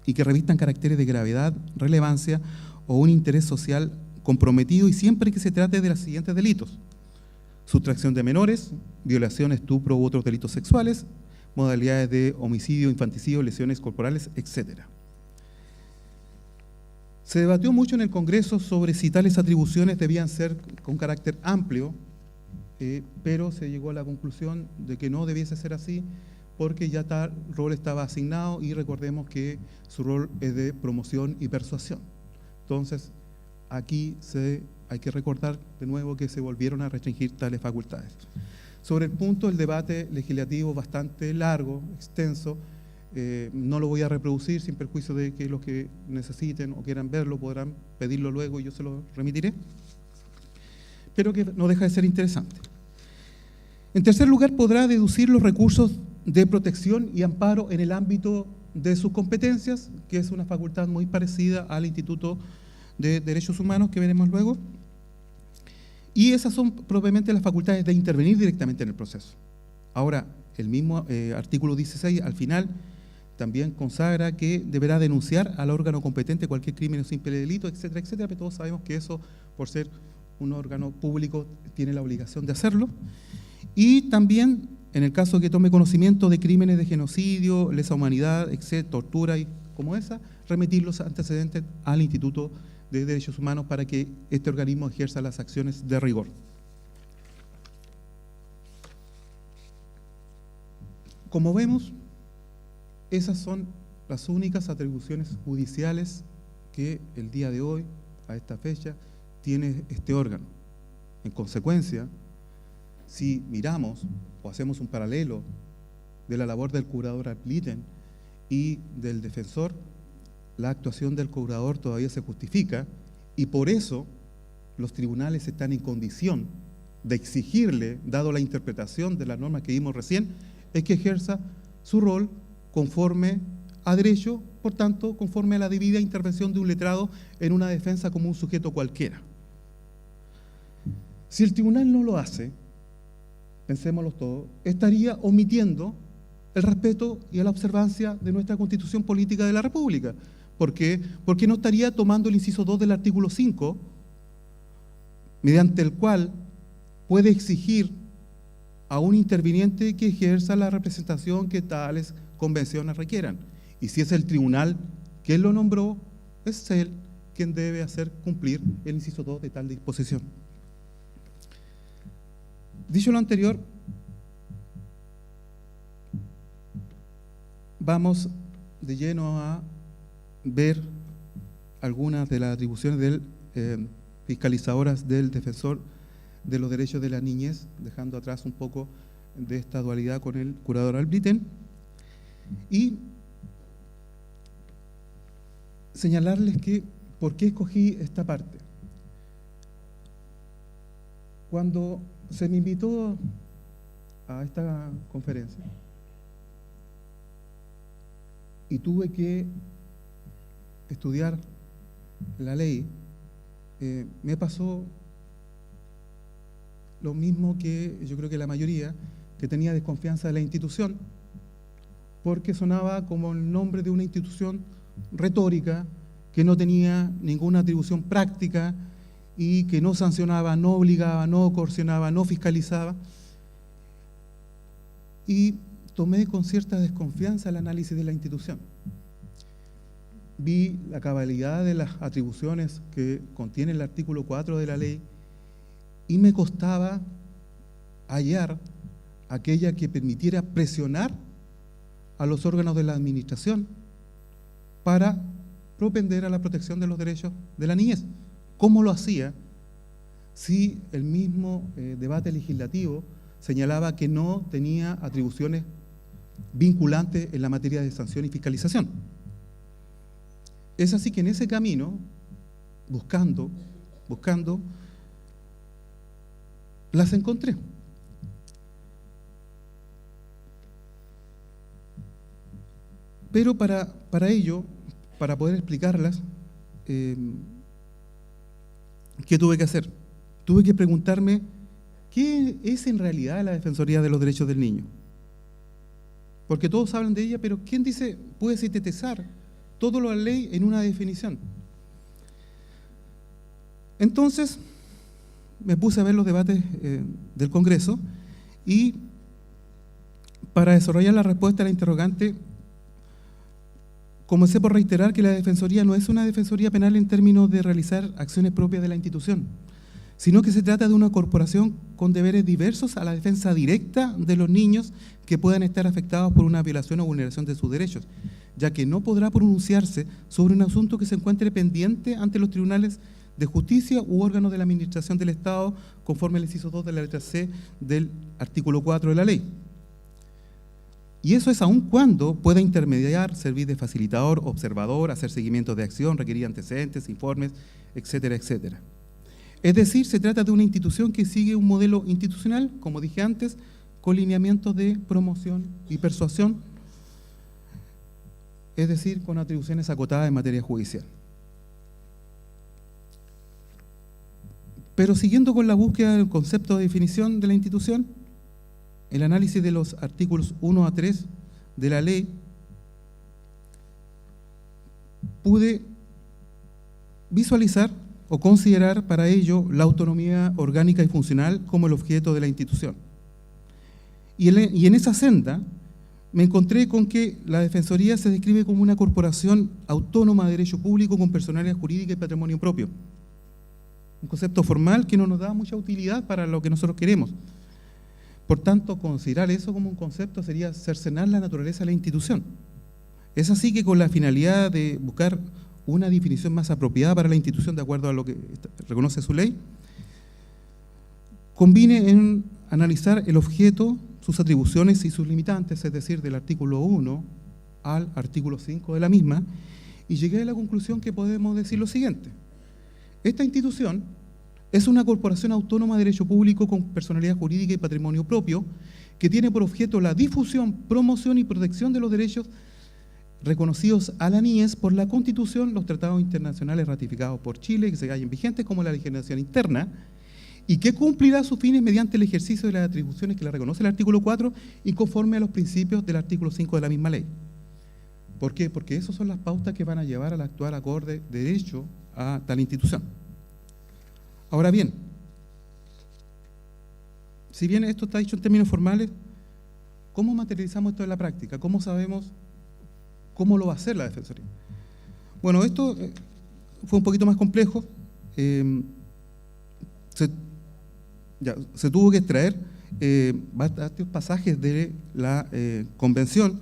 y que revistan caracteres de gravedad, relevancia o un interés social comprometido, y siempre que se trate de los siguientes delitos: sustracción de menores, violación, estupro u otros delitos sexuales, modalidades de homicidio, infanticidio, lesiones corporales, etc. Se debatió mucho en el Congreso sobre si tales atribuciones debían ser con carácter amplio, pero se llegó a la conclusión de que no debiese ser así, porque ya tal rol estaba asignado, y recordemos que su rol es de promoción y persuasión. Entonces, aquí hay que recordar de nuevo que se volvieron a restringir tales facultades. Sobre el punto, el debate legislativo bastante largo, extenso, no lo voy a reproducir sin perjuicio de que los que necesiten o quieran verlo podrán pedirlo luego y yo se lo remitiré, pero que no deja de ser interesante. En tercer lugar, podrá deducir los recursos de protección y amparo en el ámbito de sus competencias, que es una facultad muy parecida al Instituto de Derechos Humanos que veremos luego, y esas son propiamente las facultades de intervenir directamente en el proceso. Ahora, el mismo artículo 16 al final también consagra que deberá denunciar al órgano competente cualquier crimen o simple delito, etcétera, etcétera, pero todos sabemos que eso, por ser un órgano público, tiene la obligación de hacerlo. Y también, en el caso que tome conocimiento de crímenes de genocidio, lesa humanidad, etcétera, tortura y como esa, remitir los antecedentes al Instituto de Derechos Humanos para que este organismo ejerza las acciones de rigor. Como vemos, esas son las únicas atribuciones judiciales que el día de hoy, a esta fecha, tiene este órgano. En consecuencia, si miramos o hacemos un paralelo de la labor del curador ad litem y del defensor, la actuación del curador todavía se justifica, y por eso los tribunales están en condición de exigirle, dado la interpretación de las normas que vimos recién, es que ejerza su rol conforme a derecho, por tanto, conforme a la debida intervención de un letrado en una defensa como un sujeto cualquiera. Si el tribunal no lo hace, pensémoslo todos, estaría omitiendo el respeto y la observancia de nuestra Constitución Política de la República. ¿Por qué? Porque no estaría tomando el inciso 2 del artículo 5 mediante el cual puede exigir a un interviniente que ejerza la representación que tales convenciones requieran. Y si es el tribunal quien lo nombró, es él quien debe hacer cumplir el inciso 2 de tal disposición. Dicho lo anterior, vamos de lleno a ver algunas de las atribuciones fiscalizadoras del defensor de los derechos de la niñez, dejando atrás un poco de esta dualidad con el curador ad litem, y señalarles que por qué escogí esta parte. Cuando se me invitó a esta conferencia y tuve que estudiar la ley, me pasó lo mismo que yo creo que la mayoría, que tenía desconfianza de la institución, porque sonaba como el nombre de una institución retórica que no tenía ninguna atribución práctica y que no sancionaba, no obligaba, no coercionaba, no fiscalizaba. Y tomé con cierta desconfianza el análisis de la institución. Vi la cabalidad de las atribuciones que contiene el artículo 4 de la ley y me costaba hallar aquella que permitiera presionar a los órganos de la administración para propender a la protección de los derechos de la niñez. ¿Cómo lo hacía si el mismo debate legislativo señalaba que no tenía atribuciones vinculantes en la materia de sanción y fiscalización? Es así que en ese camino, buscando, las encontré. Pero para ello, para poder explicarlas, ¿qué tuve que hacer? Tuve que preguntarme, ¿qué es en realidad la Defensoría de los Derechos del Niño? Porque todos hablan de ella, pero ¿quién dice, puede sintetizar todo lo de la ley en una definición? Entonces, me puse a ver los debates del Congreso y para desarrollar la respuesta a la interrogante, comencé por reiterar que la Defensoría no es una Defensoría penal en términos de realizar acciones propias de la institución, sino que se trata de una corporación con deberes diversos a la defensa directa de los niños que puedan estar afectados por una violación o vulneración de sus derechos, ya que no podrá pronunciarse sobre un asunto que se encuentre pendiente ante los tribunales de justicia u órganos de la administración del Estado, conforme al inciso 2 de la letra C del artículo 4 de la ley. Y eso es aun cuando pueda intermediar, servir de facilitador, observador, hacer seguimiento de acción, requerir antecedentes, informes, etcétera, etcétera. Es decir, se trata de una institución que sigue un modelo institucional, como dije antes, con lineamientos de promoción y persuasión, es decir, con atribuciones acotadas en materia judicial. Pero siguiendo con la búsqueda del concepto de definición de la institución, el análisis de los artículos 1 a 3 de la ley, pude visualizar o considerar para ello la autonomía orgánica y funcional como el objeto de la institución. Y en esa senda me encontré con que la Defensoría se describe como una corporación autónoma de derecho público con personalidad jurídica y patrimonio propio. Un concepto formal que no nos da mucha utilidad para lo que nosotros queremos. Por tanto, considerar eso como un concepto sería cercenar la naturaleza de la institución. Es así que con la finalidad de buscar una definición más apropiada para la institución de acuerdo a lo que reconoce su ley, convine en analizar el objeto, sus atribuciones y sus limitantes, es decir, del artículo 1 al artículo 5 de la misma, y llegué a la conclusión que podemos decir lo siguiente. Esta institución es una corporación autónoma de derecho público con personalidad jurídica y patrimonio propio que tiene por objeto la difusión, promoción y protección de los derechos reconocidos a la niñez por la Constitución, los tratados internacionales ratificados por Chile que se hallan vigentes como la legislación interna y que cumplirá sus fines mediante el ejercicio de las atribuciones que le reconoce el artículo 4 y conforme a los principios del artículo 5 de la misma ley. ¿Por qué? Porque esas son las pautas que van a llevar al actual acorde de derecho a tal institución. Ahora bien, si bien esto está dicho en términos formales, ¿cómo materializamos esto en la práctica? ¿Cómo sabemos cómo lo va a hacer la Defensoría? Bueno, esto fue un poquito más complejo. Se tuvo que extraer bastantes pasajes de la convención,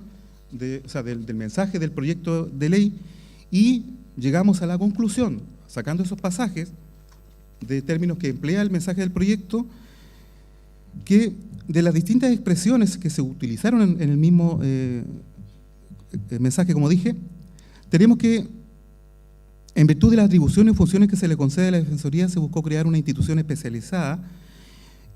del mensaje del proyecto de ley, y llegamos a la conclusión, sacando esos pasajes de términos que emplea el mensaje del proyecto, que de las distintas expresiones que se utilizaron en el mismo mensaje, como dije, tenemos que, en virtud de las atribuciones y funciones que se le concede a la Defensoría, se buscó crear una institución especializada,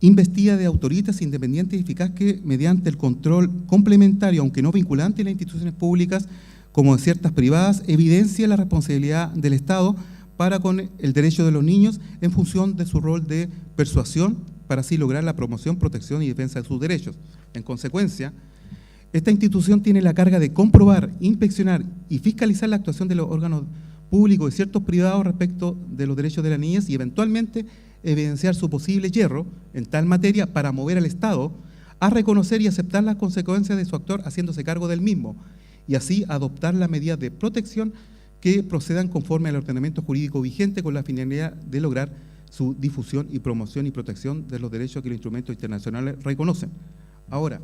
investida de autoridades independientes y eficaz que, mediante el control complementario, aunque no vinculante de las instituciones públicas, como de ciertas privadas, evidencia la responsabilidad del Estado para con el derecho de los niños en función de su rol de persuasión, para así lograr la promoción, protección y defensa de sus derechos. En consecuencia, esta institución tiene la carga de comprobar, inspeccionar y fiscalizar la actuación de los órganos públicos y ciertos privados respecto de los derechos de las niñas y eventualmente evidenciar su posible yerro en tal materia para mover al Estado a reconocer y aceptar las consecuencias de su actor haciéndose cargo del mismo y así adoptar las medidas de protección que procedan conforme al ordenamiento jurídico vigente con la finalidad de lograr su difusión y promoción y protección de los derechos que los instrumentos internacionales reconocen. Ahora,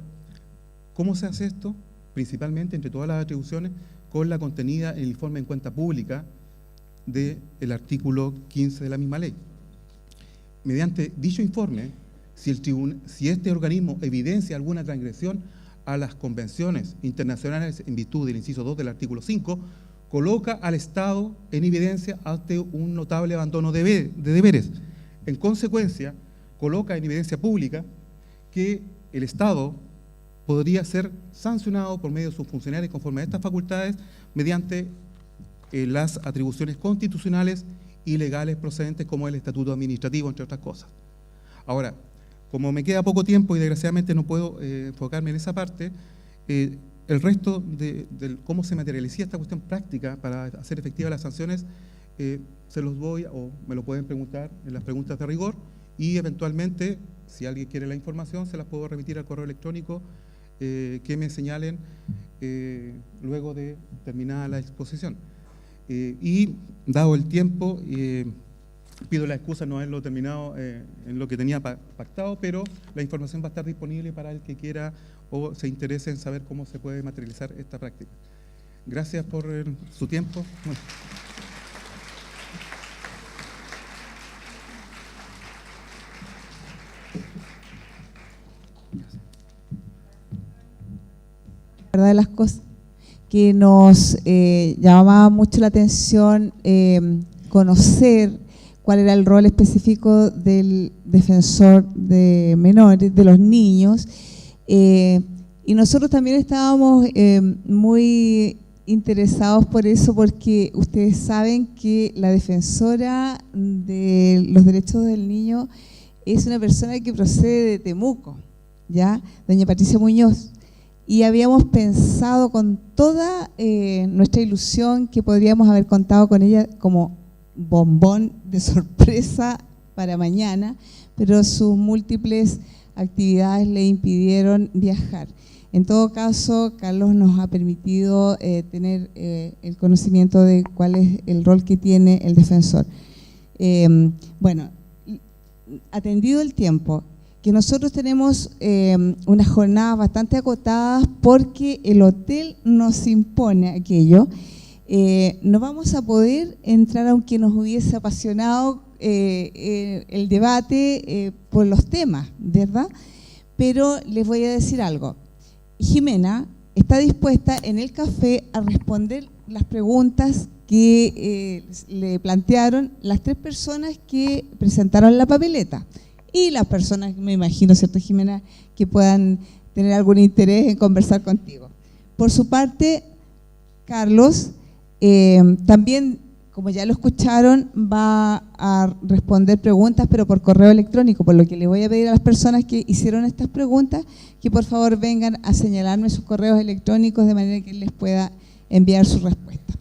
¿cómo se hace esto? Principalmente, entre todas las atribuciones, con la contenida en el informe en cuenta pública del artículo 15 de la misma ley. Mediante dicho informe, si este organismo evidencia alguna transgresión a las convenciones internacionales en virtud del inciso 2 del artículo 5, coloca al Estado en evidencia ante un notable abandono de deberes. En consecuencia, coloca en evidencia pública que el Estado podría ser sancionado por medio de sus funcionarios conforme a estas facultades mediante las atribuciones constitucionales y legales procedentes como el Estatuto Administrativo, entre otras cosas. Ahora, como me queda poco tiempo y desgraciadamente no puedo enfocarme en esa parte, el resto de cómo se materializa esta cuestión práctica para hacer efectivas las sanciones, se los voy, o me lo pueden preguntar en las preguntas de rigor, y eventualmente, si alguien quiere la información, se las puedo remitir al correo electrónico que me señalen luego de terminada la exposición. Y dado el tiempo, pido la excusa de no haberlo terminado en lo que tenía pactado, pero la información va a estar disponible para el que quiera o se interese en saber cómo se puede materializar esta práctica. Gracias por su tiempo. Bueno. La verdad de las cosas que nos llamaba mucho la atención conocer cuál era el rol específico del defensor de menores, de los niños, y nosotros también estábamos muy interesados por eso, porque ustedes saben que la defensora de los derechos del niño es una persona que procede de Temuco, ¿ya? Doña Patricia Muñoz. Y habíamos pensado con toda nuestra ilusión que podríamos haber contado con ella como bombón de sorpresa para mañana, pero sus múltiples actividades le impidieron viajar. En todo caso, Carlos nos ha permitido tener el conocimiento de cuál es el rol que tiene el defensor. Bueno, atendido el tiempo, que nosotros tenemos unas jornadas bastante acotadas porque el hotel nos impone aquello, no vamos a poder entrar, aunque nos hubiese apasionado el debate por los temas, ¿verdad? Pero les voy a decir algo. Jimena está dispuesta en el café a responder las preguntas que le plantearon las 3 personas que presentaron la papeleta. Y las personas, me imagino, ¿cierto, Jimena?, que puedan tener algún interés en conversar contigo. Por su parte, Carlos, también, como ya lo escucharon, va a responder preguntas, pero por correo electrónico, por lo que le voy a pedir a las personas que hicieron estas preguntas que por favor vengan a señalarme sus correos electrónicos de manera que les pueda enviar su respuesta.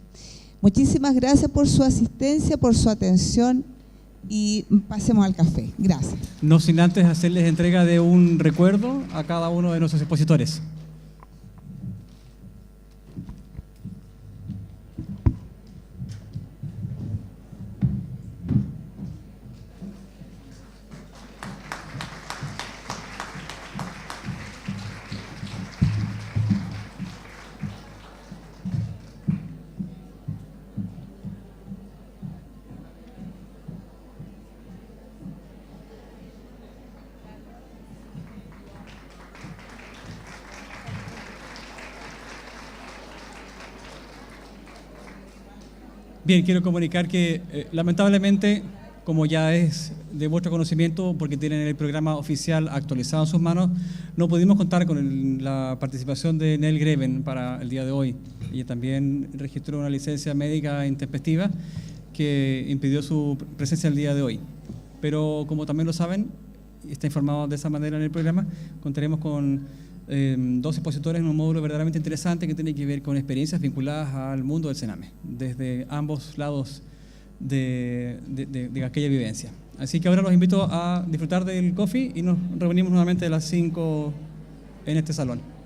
Muchísimas gracias por su asistencia, por su atención. y pasemos al café. Gracias. No sin antes hacerles entrega de un recuerdo a cada uno de nuestros expositores. Bien, quiero comunicar que lamentablemente, como ya es de vuestro conocimiento, porque tienen el programa oficial actualizado en sus manos, no pudimos contar con la participación de Nell Greven para el día de hoy. Ella también registró una licencia médica intempestiva que impidió su presencia el día de hoy. Pero como también lo saben, y está informado de esa manera en el programa, contaremos con 2 expositores en un módulo verdaderamente interesante que tiene que ver con experiencias vinculadas al mundo del Sename, desde ambos lados de aquella vivencia. Así que ahora los invito a disfrutar del coffee y nos reunimos nuevamente a las 5 en este salón.